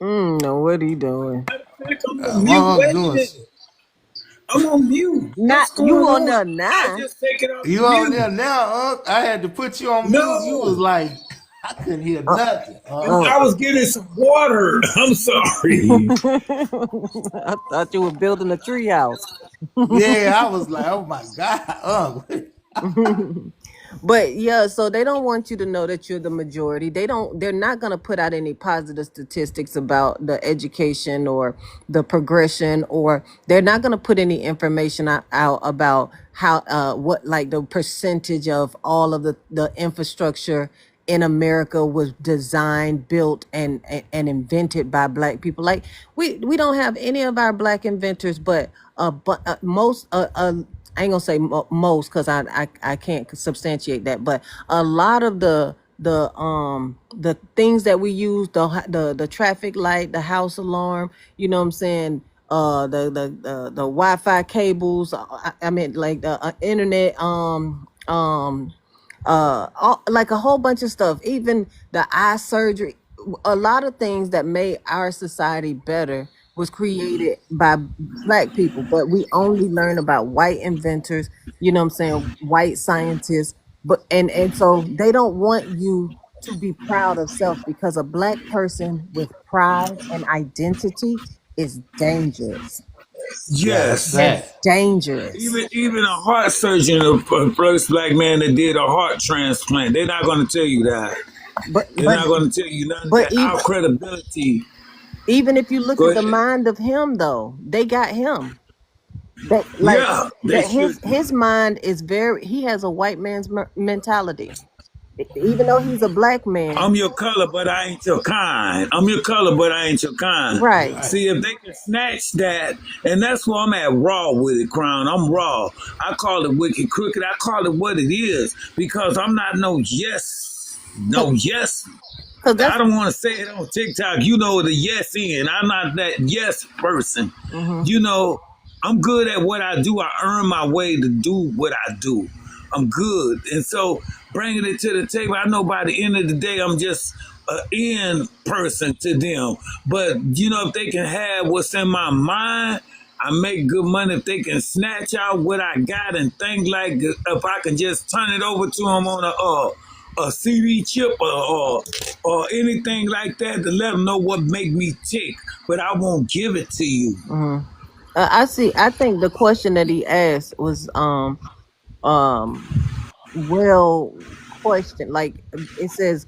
no, what are you doing? I'm on mute. I'm Wait a doing. minute. I'm on mute. Not What's you going on on? there I now. just take it off You on mute. there now, I had to put you on mute. You was No. like, I couldn't hear Uh, nothing. I was getting some water. I'm sorry. I thought you were building a treehouse. Yeah, I was like, oh my God. But yeah, so they don't want you to know that you're the majority. They're not going to put out any positive statistics about the education or the progression, or they're not going to put any information out about how what like the percentage of all of the infrastructure in America was designed, built, and invented by Black people. Like we don't have any of our Black inventors, but most I ain't gonna say most because I can't substantiate that, but a lot of the things that we use, the traffic light, the house alarm, you know what I'm saying, the Wi-Fi cables, I mean like the internet, like a whole bunch of stuff, even the eye surgery, a lot of things that made our society better was created by Black people, but we only learn about white inventors, you know what I'm saying, white scientists, but and so they don't want you to be proud of self, because a Black person with pride and identity is dangerous. Yeah, that's Yes. That's fact. dangerous. Even a heart surgeon, a first black man that did a heart transplant, they're not going to tell you that. But They're but not going to tell you none of but that. Our credibility. even if you look Go at the ahead. mind of him, though, they got him. That like Yeah, they that should. his mind is very. He has a white man's mentality, even though he's a Black man. I'm your color, but I ain't your kind. I'm your color, but I ain't your kind. Right. Right. See, if they can snatch that, and that's where I'm at raw with it, Crown. I'm raw. I call it wicked crooked. I call it what it is because I'm not no yes. Because I that's. don't want to say it on TikTok. You know the yes in. I'm not that yes person. Mhm. You know, I'm good at what I do. I earn my way to do what I do. I'm good. And so bringing it to the table, I know by the end of the day, I'm just an end person to them. But, you know, if they can have what's in my mind, I make good money. If they can snatch out what I got and think like if I can just turn it over to them on a CD chip or anything like that to let them know what make me tick, but I won't give it to you. Mhm. I see. I think the question that he asked was um well question. Like it says,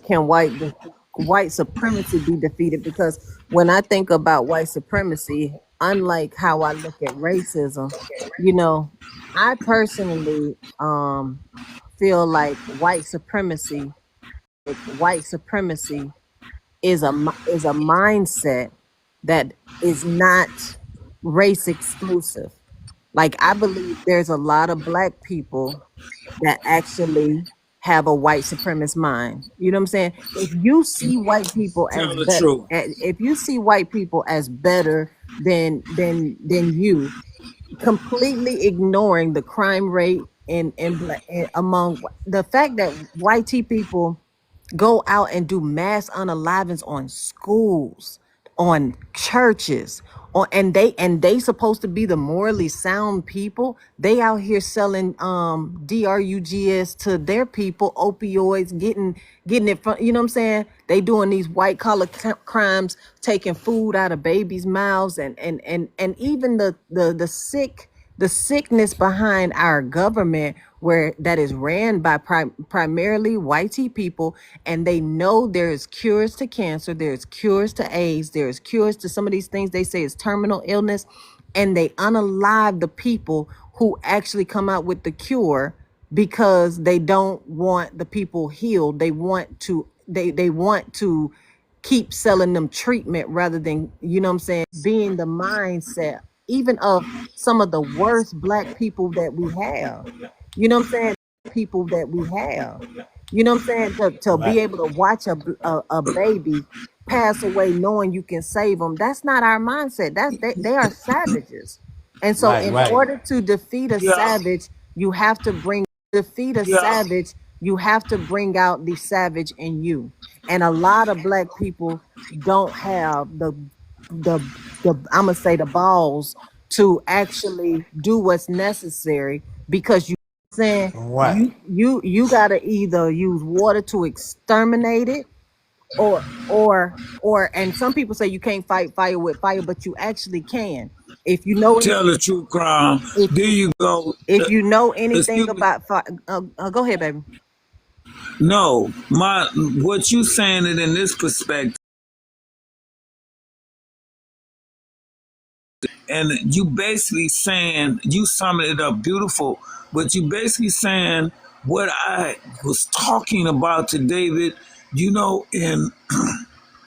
can white supremacy be defeated? Because when I think about white supremacy, unlike how I look at racism, you know, I personally feel like white supremacy is a mindset that is not race exclusive. Like I believe there's a lot of Black people that actually have a white supremacist mind. You know what I'm saying? If you see white people as Tell the better, truth. if you see white people as better than you, completely ignoring the crime rate among the fact that white people go out and do mass unalivings on schools, on churches, on and they supposed to be the morally sound people. They out here selling drugs to their people, opioids, getting it from, you know what I'm saying? They doing these white collar crimes, taking food out of babies' mouths, and even the sickness behind our government, where that is ran by primarily whitey people, and they know there's cures to cancer, there's cures to AIDS, there's cures to some of these things they say is terminal illness, and they unalive the people who actually come out with the cure because they don't want the people healed. They want to keep selling them treatment rather than, you know what I'm saying, being the mindset even of some of the worst Black people that we have. You know what I'm saying? people that we have. You know what I'm saying? To be Right. able to watch a baby pass away knowing you can save them, that's not our mindset. They are savages. And so Right. in Right. order to defeat a Yeah, savage, you have to defeat a yeah. savage, you have to bring out the savage in you. And a lot of black people don't have the I'm gonna say the balls to actually do what's necessary because saying Right. you gotta either use water to exterminate it or and some people say you can't fight fire with fire, but you actually can. If you know any Tell the truth, crime. if There you go. if you know anything Excuse me. about fire, go ahead, baby. No, my what you saying it in this perspective, and you basically saying you summing it up beautiful, but you basically saying what I was talking about to David. You know, and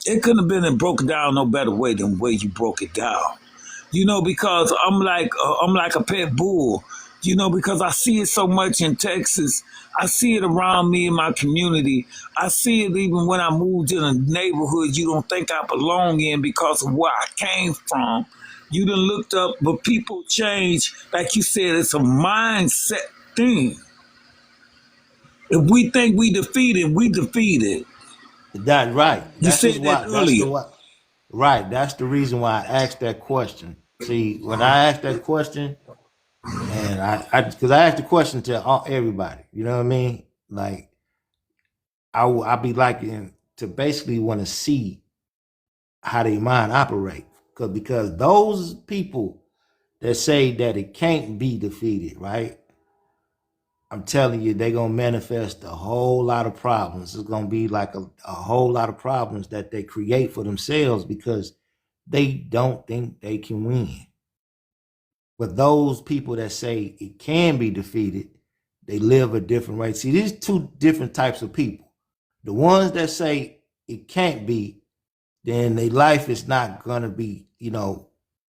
it couldn't have been broken down no better way than the way you broke it down. You know, because I'm like a pet bull. You know, because I see it so much in Texas. I see it around me in my community. I see it even when I moved in a neighborhood you don't think I belong in because of where I came from. You done looked up, but people change. Like you said, it's a mindset thing. If we think we defeated, we defeated. That right. You That's said just that why. That's the earlier. what. Right. That's the reason why I asked that question. See, when I asked that question, and because I asked the question to everybody. You know what I mean? Like I be liking to basically want to see how their mind operate. Because those people that say that it can't be defeated, right? I'm telling you, they're gonna manifest a whole lot of problems. It's gonna be like a whole lot of problems that they create for themselves because they don't think they can win. But those people that say it can be defeated, they live a different way. See, these two different types of people. The ones that say it can't be, then their life is not gonna be,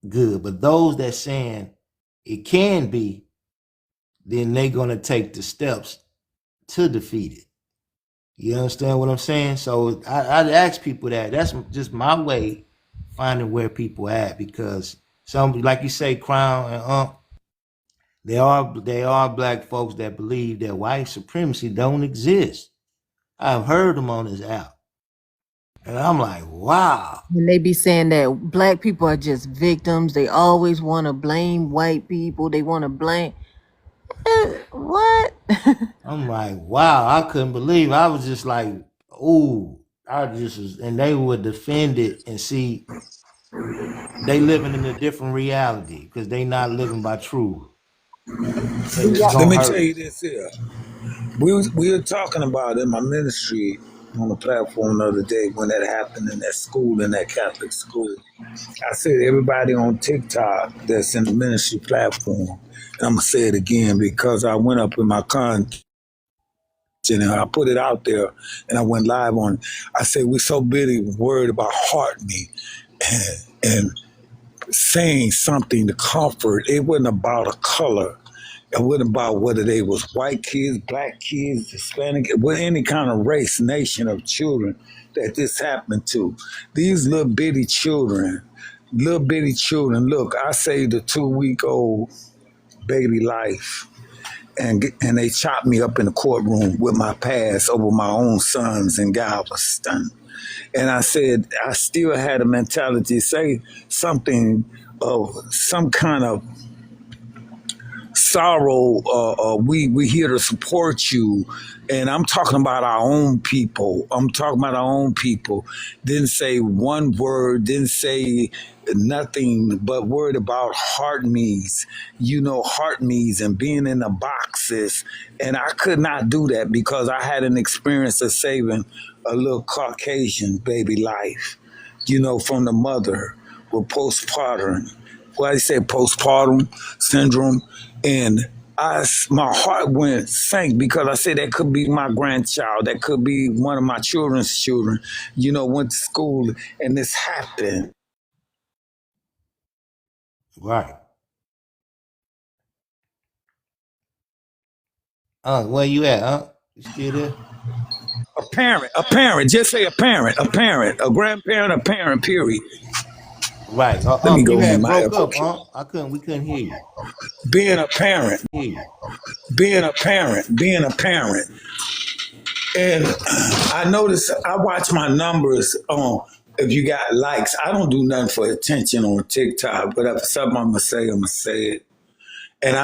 good. But those that saying it can be, then they're gonna take the steps to defeat it. You understand what I'm saying? So I'd ask people that. That's just my way finding where people at because some, like you say, Crown and they are black folks that believe that white supremacy don't exist. I've heard them on this app, and I'm like, wow. And they be saying that black people are just victims. They always want to blame white people. They want to blame what? I'm like, wow. I couldn't believe. I was just like, ooh. I just was, and they would defend it and see they living in a different reality because they not living by truth. And it's Let gonna me tell hurt. you this here. We were talking about in my ministry on the platform the other day when that happened in that school, in that Catholic school. I said everybody on TikTok that's in the ministry platform, and I'm gonna say it again because I went up in my content and I put it out there and I went live on it. I said we're so busy worried about heart me and saying something to comfort. It wasn't about a color. It wasn't about whether they was white kids, black kids, Hispanic, with any kind of race, nation of children that this happened to. These little bitty children. Look, I saved a 2-week-old baby life, and they chopped me up in the courtroom with my past over my own sons in Galveston. And I said I still had a mentality, say something of some kind of sorrow. We here to support you, and I'm talking about our own people. I'm talking about our own people. Didn't say one word. Didn't say nothing but word about heart me's. Heart me's and being in the boxes. And I could not do that because I had an experience of saving a little Caucasian baby life. From the mother with postpartum. Well, I say postpartum syndrome, and my heart sank because I said that could be my grandchild, that could be one of my children's children. Went to school and this happened. Right. Where you at, You still there? A parent. Just say a grandparent, a parent. Period. Right. Let me You go in had my broke Apple. up, We couldn't hear you. Being a parent, Hear you. being a parent. And I notice I watch my numbers on if you got likes. I don't do nothing for attention on TikTok, but if something I'm gonna say, I'm gonna say it. And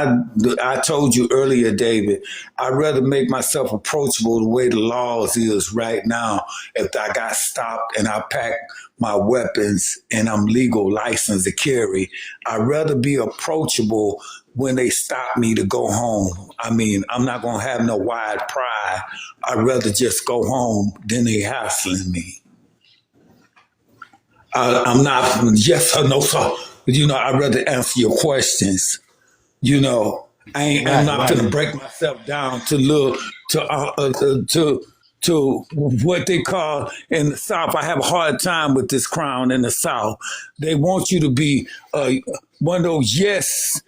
I told you earlier, David, I'd rather make myself approachable the way the laws is right now. If I got stopped and I pack my weapons and I'm legal licensed to carry, I'd rather be approachable when they stop me to go home. I mean, I'm not going to have no wide pride. I'd rather just go home than they hassling me. I'm not yes or no, sir. I'd rather answer your questions. You know, I'm Right, not right. gonna break myself down to look to what they call in the South. I have a hard time with this crown in the South. They want you to be one of those yes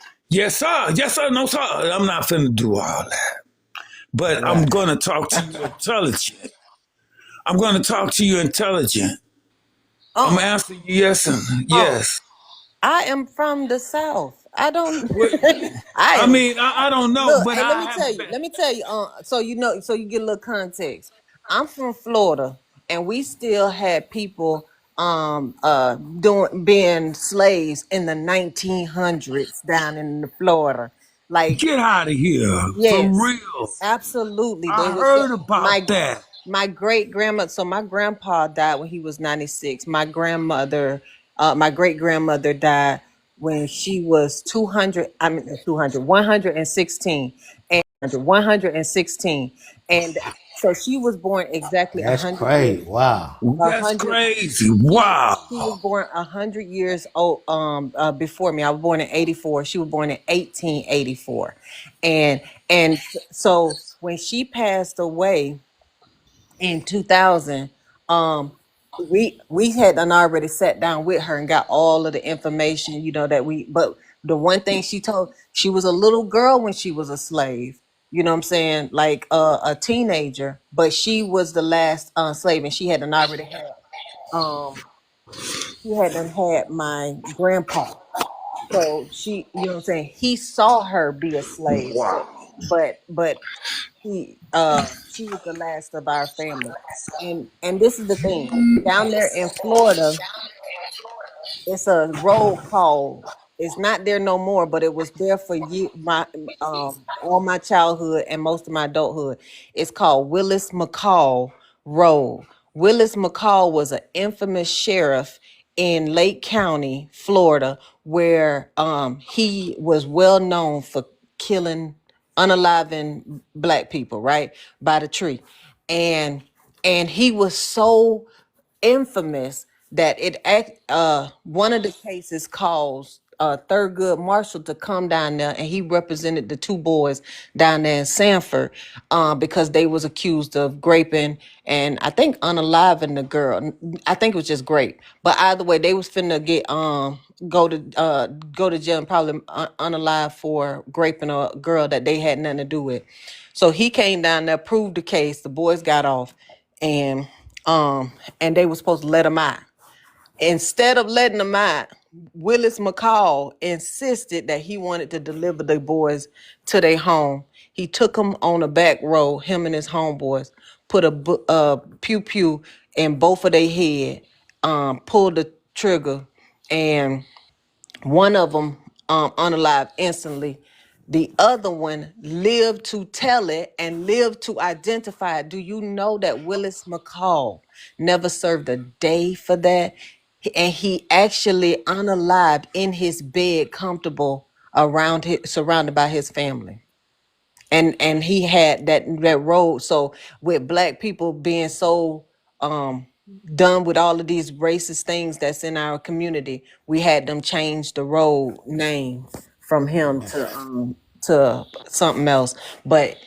sir, no sir. I'm not finna do all that. But I'm Right. gonna talk to you intelligent. I'm gonna talk to you intelligent. I'm answering you yes and Oh, yes. I am from the South. I don't. What, I I am. mean, I don't know, Look, but hey, let I me tell have you. been. Let me tell you. So you know, so you get a little context. I'm from Florida, and we still had people doing being slaves in the 1900s down in the Florida. Like, Get out of here. For yes, real. absolutely. They I was heard about that. my great grandmother. So my grandpa died when he was 96. My grandmother, my great grandmother died when she was 200. I mean 200, 116, and 116, and so she was born exactly That's 100 years. crazy. Wow. A That's hundred. crazy. She was Wow. born 100 years old before me. I was born in 84. She was born in 1884, and so when she passed away in 2000, um, we had done already sat down with her and got all of the information, that we. But the one thing she was a little girl when she was a slave. You know what I'm saying? Like a teenager, but she was the last slave, and she had done already had um she hadn't had my grandpa. So she, you know what I'm saying? He saw her be a slave, but she was the last of our family. And this is the thing. Down there in Florida, it's a road called, it's not there no more, but it was there for my all my childhood and most of my adulthood. It's called Willis McCall Road. Willis McCall was an infamous sheriff in Lake County, Florida, where he was well known for killing unaliving black people, right, by the tree. And he was so infamous that one of the cases caused Thurgood Marshall to come down there, and he represented the two boys down there in Sanford because they was accused of graping and I think unaliving the girl. I think it was just grape, but either way they was finna get go to jail and probably unalive for graping a girl that they had nothing to do with. So he came down there, proved the case, the boys got off, and um and they were supposed to let him out. Instead of letting him out, Willis McCall insisted that he wanted to deliver the boys to their home. He took them on a back road, him and his homeboys, put a pew pew in both of their head, pulled the trigger, and one of them unalived instantly. The other one lived to tell it and lived to identify it. Do you know that Willis McCall never served a day for that? And he actually unalived in his bed, comfortable surrounded by his family. And he had that road. So with black people being so um done with all of these racist things that's in our community, we had them change the road name from him to something else. But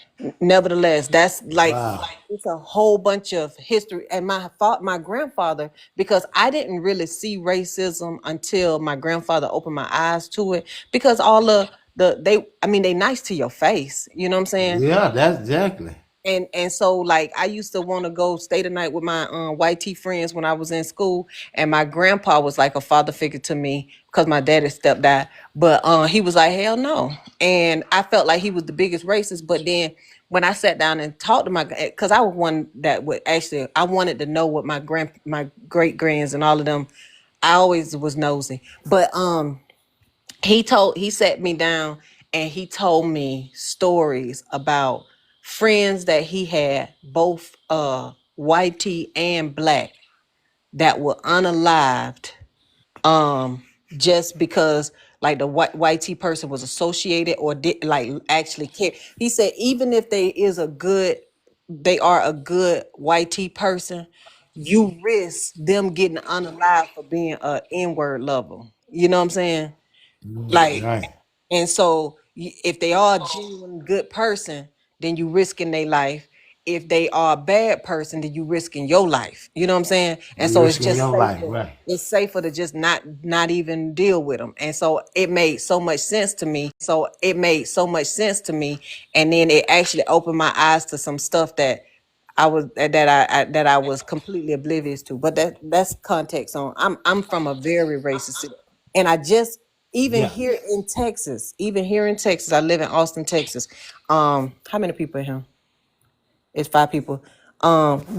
nevertheless, that's like Wow. it's a whole bunch of history. And my grandfather, because I didn't really see racism until my grandfather opened my eyes to it, because all they nice to your face. You know what I'm saying? Yeah, that's exactly. And so like I used to want to go stay the night with my white tea friends when I was in school, and my grandpa was like a father figure to me because my daddy stepped died. But he was like hell no, and I felt like he was the biggest racist. But then when I sat down and talked to my, because I was one that would actually, I wanted to know what my great grands and all of them. I always was nosy, but he sat me down and he told me stories about friends that he had, both white tea and black, that were unalived, just because like the white tea person was associated or did like actually care. He said even if they are a good white tea person, you risk them getting unalived for being a n-word lover. You know what I'm saying? Like, Right. and so if they are a genuine good person, then you risking their life. If they are a bad person, then you risking your life. You know what I'm saying? And You so it's risking just your life, safer. right? It's safer to just not even deal with them. And so it made so much sense to me. And then it actually opened my eyes to some stuff that I was completely oblivious to. But that's context on. I'm from a very racist city, and I just Yeah. even here in Texas, I live in Austin, Texas. How many people in here? It's 5 people.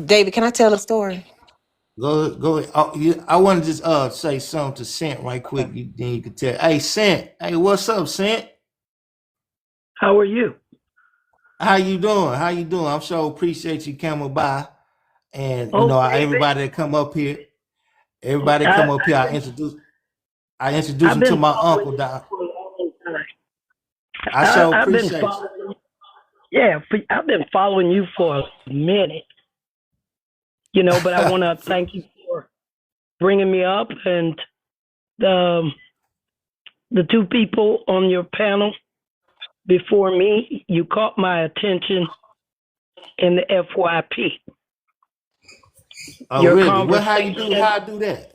David, can I tell a story? Go. Oh, I want to just say something to Cent right quick. Okay. Then you can tell. Hey, Cent. Hey, what's up, Cent? How are you? How you doing? How you doing? I'm so appreciate you coming by, and Oh, baby, everybody that come up here, everybody that I, come up here. I introduce I've them to been my following uncle. you Doc. for a long time. I so I've been appreciate you. following, yeah, I've been following you for a minute, but I want to thank you for bringing me up and the the two people on your panel before me. You caught my attention in the FYP. Oh, Your really? Well, how you do? conversation, How I do that?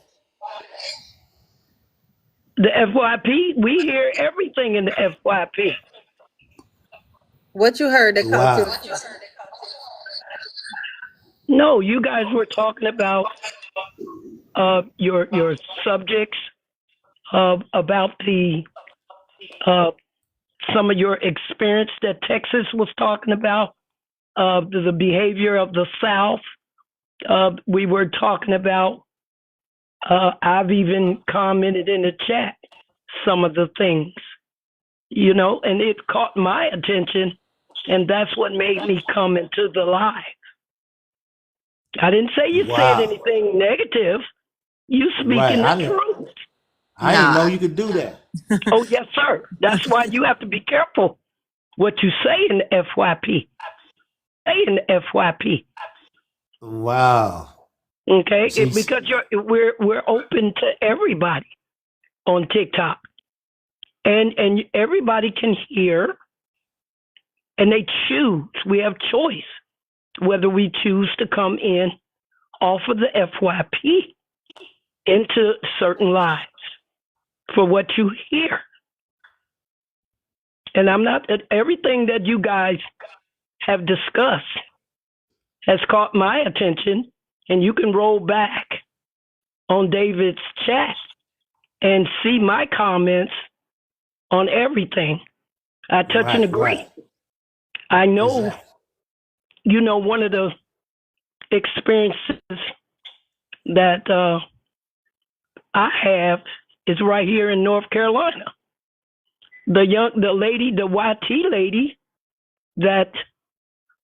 the FYP. We hear everything in the FYP. What you heard that caught your Wow. attention? No, you guys were talking about your subjects about the uh, some of your experience that Texas was talking about, the behavior of the South. We were talking about. I've even commented in the chat some of the things, and it caught my attention, and that's what made me come into the live. I didn't say you said Wow. anything negative. You Right. speaking the truth. I didn't Nah, know you could do that. Oh yes, sir. That's why you have to be careful what you say in the FYP. Say in the FYP. Wow. Okay, See, because we're open to everybody on TikTok, and everybody can hear, and they choose. We have choice whether we choose to come in off of the FYP into certain lives for what you hear. And I'm not everything that you guys have discussed has caught my attention, and you can roll back on David's chat and see my comments on everything. I touch and right, agree. right. I know, Exactly. one of the experiences that I have is right here in North Carolina. The lady, the YT lady that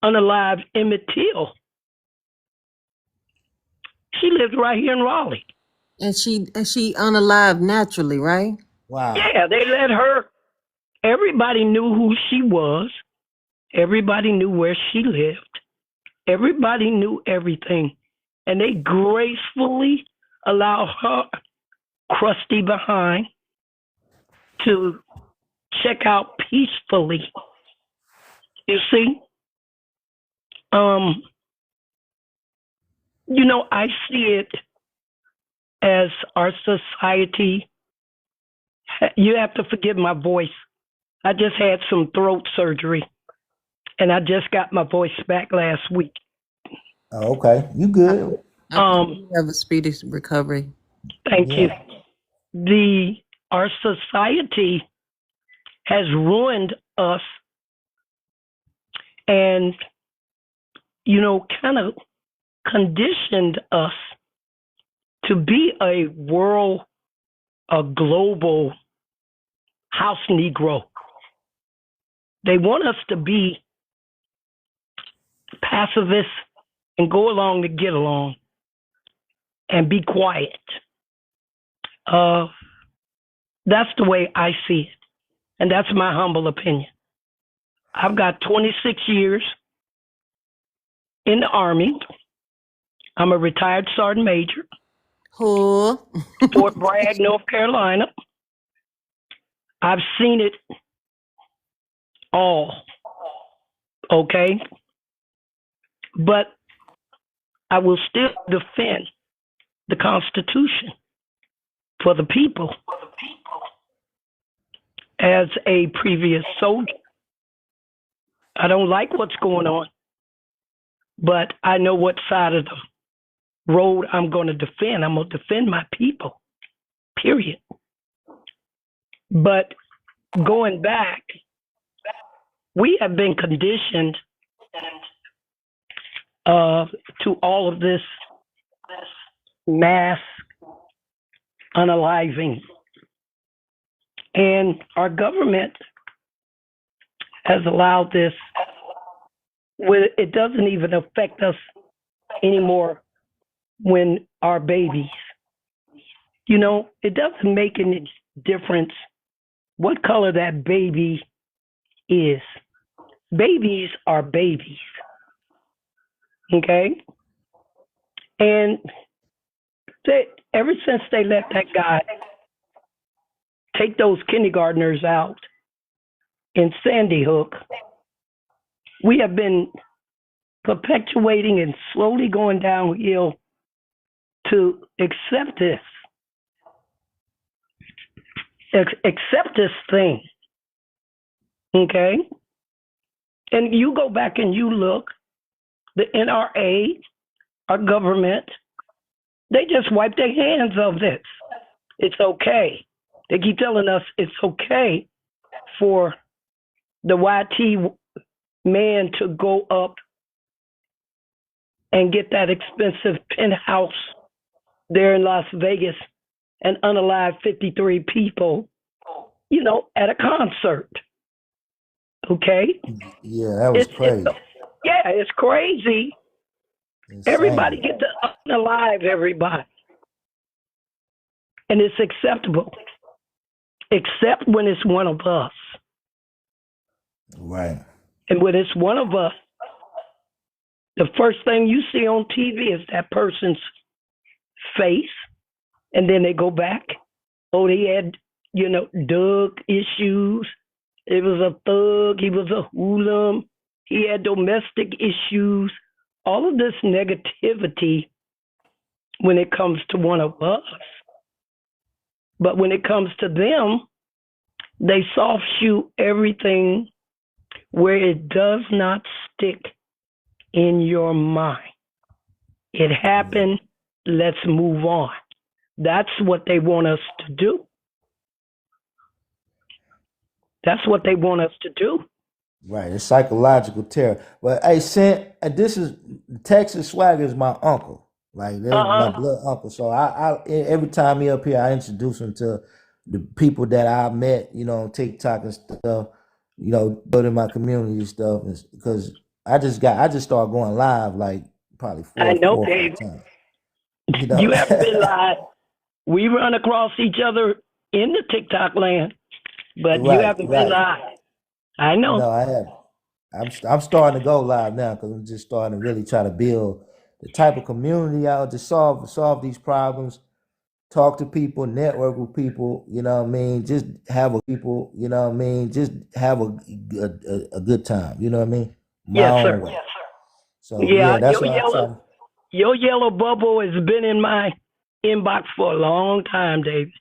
unalived Emmett Till, she lives right here in Raleigh. and she unalive naturally, right? Wow. Yeah, they let her. Everybody knew who she was. Everybody knew where she lived. Everybody knew everything. And they gracefully allow her crusty behind to check out peacefully. You see? Um, I see it as our society. You have to forgive my voice. I just had some throat surgery, and I just got my voice back last week. Oh, okay, you good? I pray you have a speedy recovery. Thank you. Yeah. Our society has ruined us and, kind of conditioned us to be a global house Negro. They want us to be pacifists and go along to get along and be quiet. That's the way I see it. And that's my humble opinion. I've got 26 years in the Army. I'm a retired sergeant major. Who? Fort Bragg, North Carolina. I've seen it all. Okay? But I will still defend the Constitution for the people as a previous soldier. I don't like what's going on, but I know what side of the road I'm going to defend. I'm going to defend my people, period. But going back, we have been conditioned to all of this mass unaliving. And our government has allowed this, where it doesn't even affect us anymore when our babies. It doesn't make any difference what color that baby is. Babies are babies. Okay? And ever since they let that guy take those kindergartners out in Sandy Hook, we have been perpetuating and slowly going downhill to accept this. Accept this thing. Okay? And you go back and you look, the NRA, our government, they just wipe their hands of this. It's okay. They keep telling us it's okay for the YT man to go up and get that expensive penthouse there in Las Vegas and unalive 53 people, at a concert. Okay? Yeah, that was crazy. It's crazy. Insane. Everybody get to unalive everybody. And it's acceptable. Except when it's one of us. Right. And when it's one of us, the first thing you see on TV is that person's face. And then they go back. Oh, they had, drug issues. It was a thug. He was a hoodlum. He had domestic issues. All of this negativity when it comes to one of us. But when it comes to them, they soft shoot everything where it does not stick in your mind. It happened. Let's move on. That's what they want us to do. That's what they want us to do. Right. It's psychological terror. But hey, this is Texas Swagger is my uncle. Like they're my blood uncle. So I every time he up here, I introduce him to the people that I met, on TikTok and stuff, building my community and stuff. Because I just started going live like probably four or five times. You haven't been live. We run across each other in the TikTok land, but you haven't been live. I know. No, I haven't. I'm starting to go live now because I'm just starting to really try to build the type of community out to solve these problems, talk to people, network with people, just have people, just have a good time, Yes, sir. way. So that's what your yellow bubble has been in my inbox for a long time, David.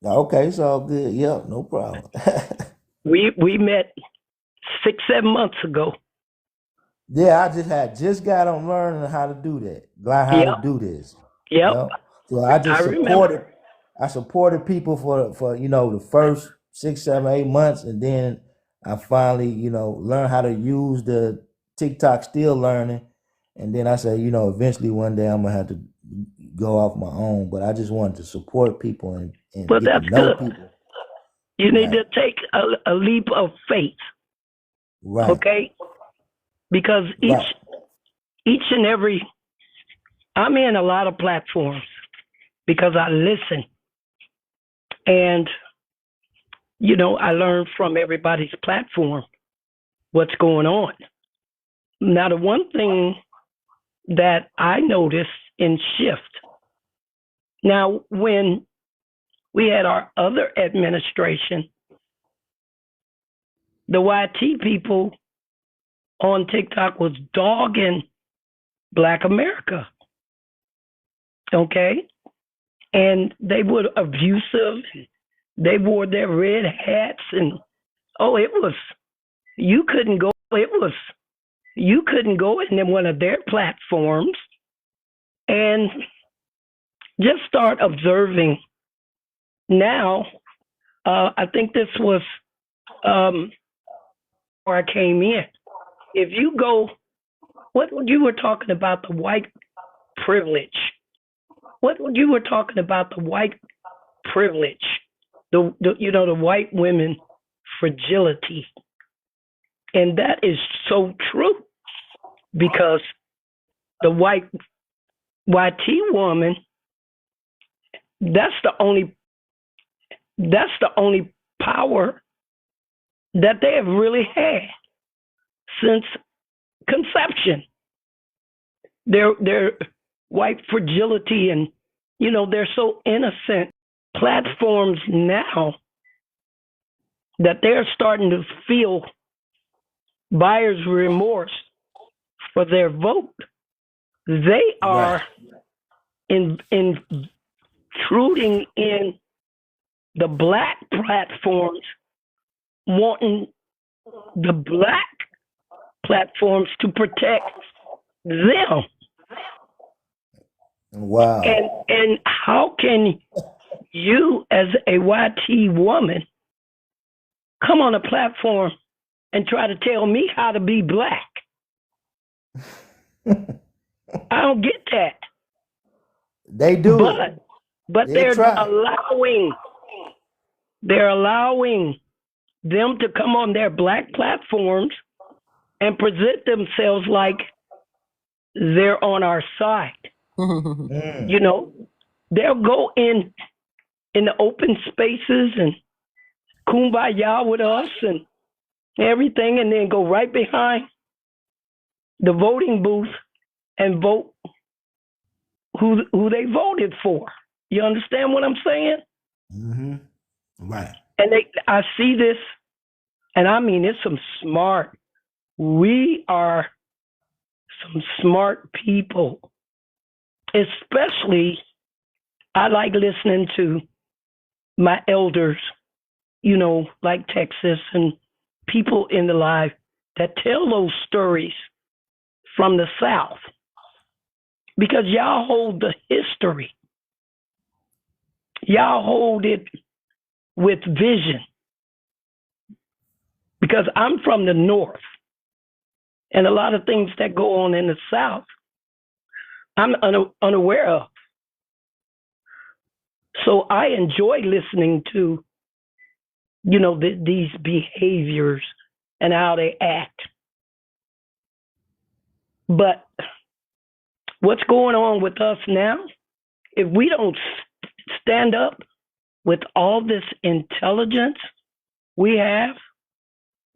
Okay, it's all good. Yeah, no problem. We met 6-7 months ago. Yeah, I just got on learning how to do that. Learn how to Yep. do this. Yep. Yep. So I I just remember. supported people for the first 6, 7, 8 months, and then I finally learned how to use the TikTok. Still learning, and then I said eventually one day I'm gonna have to go off my own. But I just wanted to support people and Well, get to that's know good. people. You need Right. to take a leap of faith, Right. okay? Because Right. each and every, I'm in a lot of platforms because I listen, and I learn from everybody's platform what's going on. Now, the one thing that I noticed in Shift, now when we had our other administration, the YT people on TikTok was dogging Black America, okay? And they were abusive. They wore their red hats, and you couldn't go. You couldn't go in one of their platforms and just start observing. Now, I think this was where I came in. If you go, what you were talking about the white privilege. What you were talking about the white privilege, the white women fragility, and that is so true because the white YT woman, that's the only power that they have really had since conception. Their white fragility, and they're so innocent. Platforms now that they're starting to feel buyer's remorse for their vote. They are intruding in the Black platforms, wanting the Black platforms to protect them. Wow. And how can you, as a YT woman, come on a platform and try to tell me how to be Black? I don't get that. They do but They they're try. allowing them to come on their Black platforms and present themselves like they're on our side. They'll go in the open spaces and kumbaya with us and everything, and then go right behind the voting booth and vote who they voted for. You understand what I'm saying? Mm-hmm. Right. And I see this, and I mean, it's some smart. We are some smart people. Especially, I like listening to my elders, like Texas, and people in the life that tell those stories from the South. Because y'all hold the history. Y'all hold it with vision. Because I'm from the North, and a lot of things that go on in the South, I'm unaware of. So I enjoy listening to, these behaviors and how they act. But what's going on with us now, if we don't stand up with all this intelligence we have,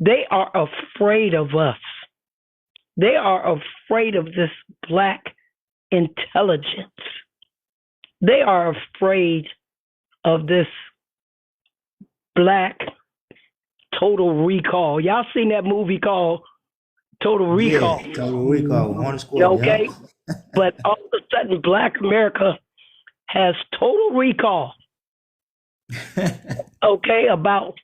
they are afraid of us. They are afraid of this Black intelligence. They are afraid of this Black Total Recall. Y'all seen that movie called Total Recall? Yeah, Total Recall. One squad. Okay? Yeah. But all of a sudden, Black America has total recall, okay, about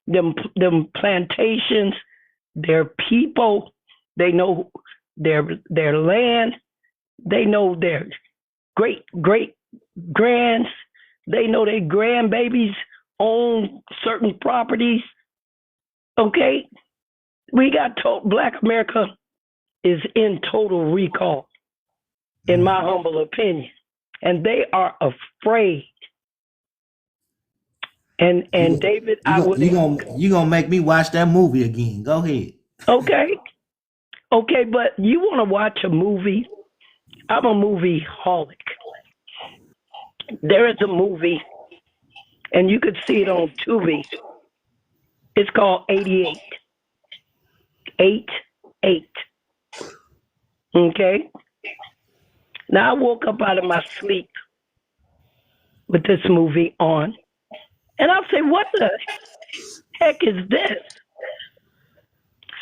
them plantations, their people, they know their land, they know their great grands, they know their grandbabies own certain properties. Okay, we got told Black America is in total recall, in my humble opinion, and they are afraid. And David, you gonna make me watch that movie again. Go ahead. Okay, but you want to watch a movie? I'm a movie holic. There is a movie, and you could see it on Tubi. It's called 88. 88. Okay? Now, I woke up out of my sleep with this movie on, and I said, what the heck is this?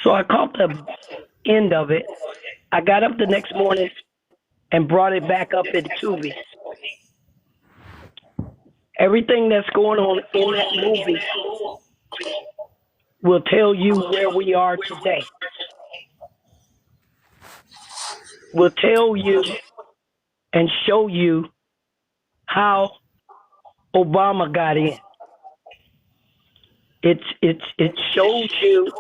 So I caught the end of it. I got up the next morning and brought it back up in Tubi. Everything that's going on in that movie will tell you where we are today. Will tell you and show you how Obama got in. It shows you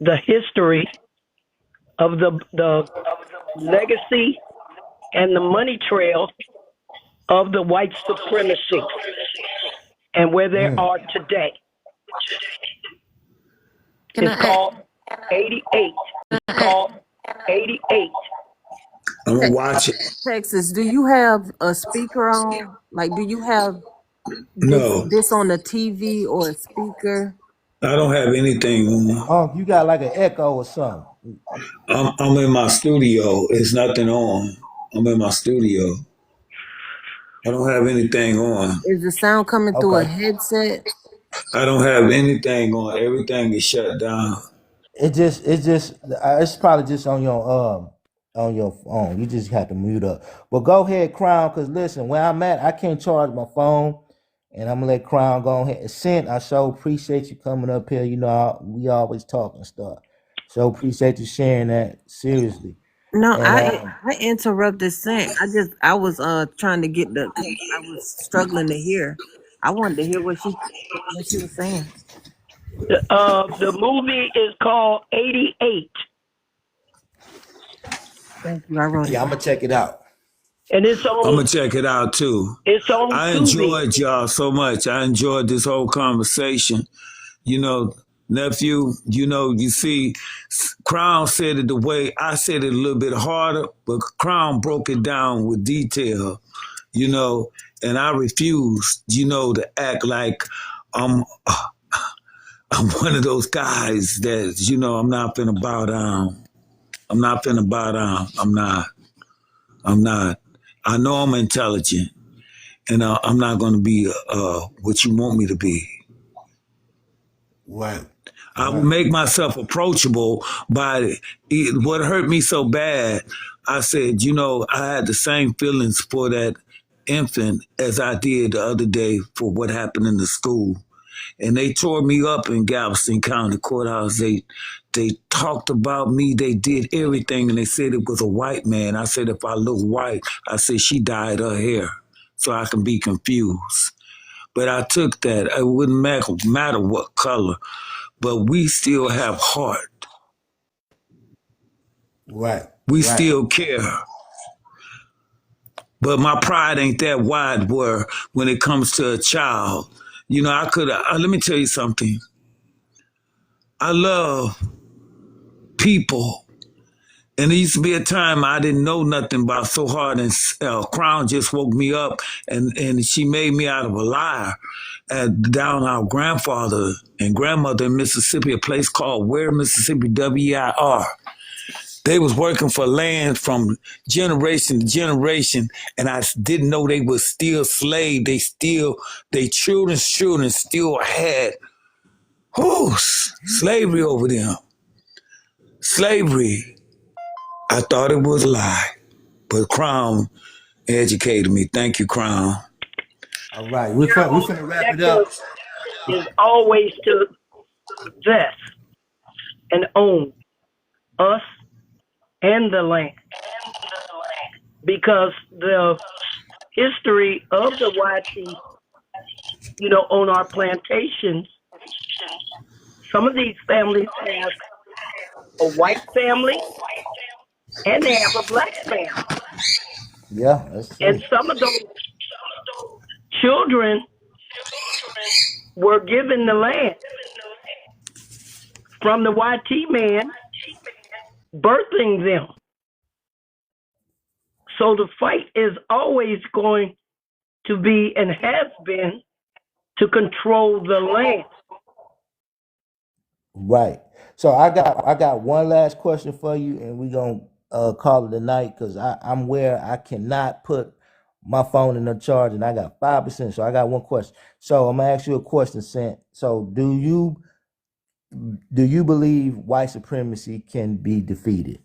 the history of the legacy and the money trail of the white supremacy and where they are today. It's called 88. It's called 88. I'm gonna watch it. Texas, do you have a speaker on? Like, do you have No, this on the TV or a speaker? I don't have anything on. You got like an echo or something. I'm in my studio. It's nothing on. I'm in my studio. I don't have anything on. Is the sound coming through a Okay. headset? I don't have anything on. Everything is shut down. It's probably just on your phone. You just have to mute up. But go ahead, Crown, because listen, where I'm at, I can't charge my phone, and I'm gonna let Crown go ahead. Sent, I so appreciate you coming up here. You know, we always talking stuff. So appreciate you sharing that. Seriously. No, And I interrupted Sent. I was trying to get I was struggling to hear. I wanted to hear what she was saying. The movie is called 88. Thank you. I wrote it. I'm gonna check it out. And it's on. I'm gonna check it out too. It's on I Tubi. enjoyed y'all so much. I enjoyed this whole conversation. You know, nephew, you see, Crown said it the way I said it a little bit harder, but Crown broke it down with detail, and I refused, to act like I'm one of those guys that, I'm not finna bow down. I'm not finna bow down. I'm not. I know I'm intelligent, and I'm not going to be what you want me to be. Right. I will make myself approachable by what hurt me so bad. I said, I had the same feelings for that infant as I did the other day for what happened in the school. And they tore me up in Galveston County Courthouse. They talked about me. They did everything, and they said it was a white man. I said, if I look white, I said she dyed her hair so I can be confused. But I took that. It wouldn't matter what color, but we still have heart. Right. We still care. But my pride ain't that wide where when it comes to a child, I could let me tell you something. I love people. And there used to be a time I didn't know nothing about so hard, and Crown just woke me up, and she made me out of a liar. Down our grandfather and grandmother in Mississippi, a place called Ware, Mississippi, WIR. They was working for land from generation to generation, and I didn't know they was still slaves. They children still had slavery over them. Slavery. I thought it was a lie, but Crown educated me. Thank you, Crown. All right, we're finna wrap it up. is always to possess and own us and the land, because the history of the YT, on our plantations, some of these families have a white family and they have a black family. Yeah, that's And true. some of those children were given the land from the YT man birthing them. So the fight is always going to be and has been to control the land. Right. So I got one last question for you, and we gonna call it a night because I'm where I cannot put my phone in the charge, and I got 5%. So I got one question. So I'm gonna ask you a question, Sent. So do you believe white supremacy can be defeated?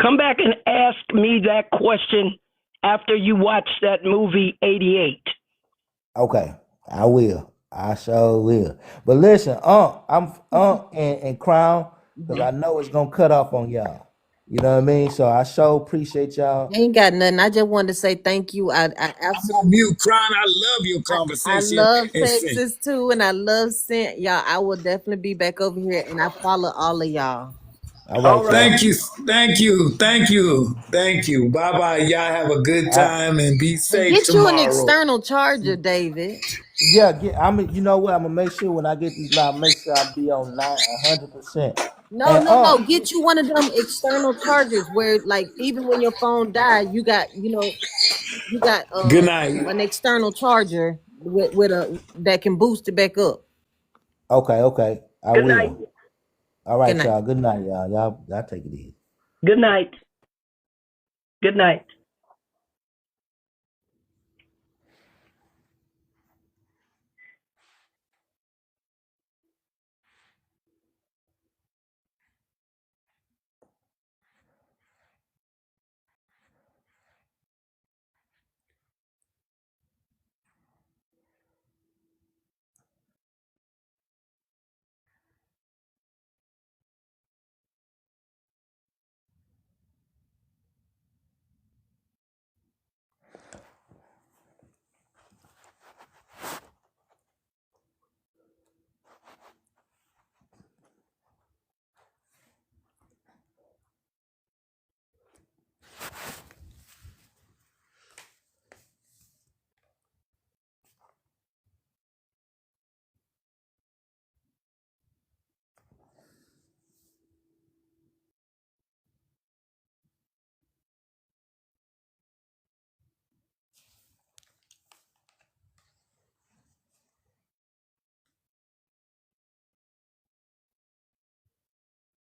Come back and ask me that question after you watch that movie 88. Okay, I will. I sure will. But listen, I'm and Crown, because I know it's gonna cut off on y'all. You know what I mean? So I sure appreciate y'all. Ain't got nothing. I just wanted to say thank you. I I'm on absolutely mute crying. I love your I conversation love and sin. Texas too, and I love Scent. Y'all, I will definitely be back over here, and I follow all of y'all. All All right, right. y'all. Thank you, thank you, thank you, thank you. Bye bye. Y'all have a good I, time and be And safe get you an tomorrow. external charger, David. yeah, you know what? I'm gonna make sure when I get this live, make sure I be on 100%. No, And no, no. Get you one of them external chargers where, like, even when your phone died, you got Good night. an external charger with a that can boost it back up. okay, I Good night. will. All Good right, night. y'all. Good night, y'all. Y'all take it easy. Good night. Good night.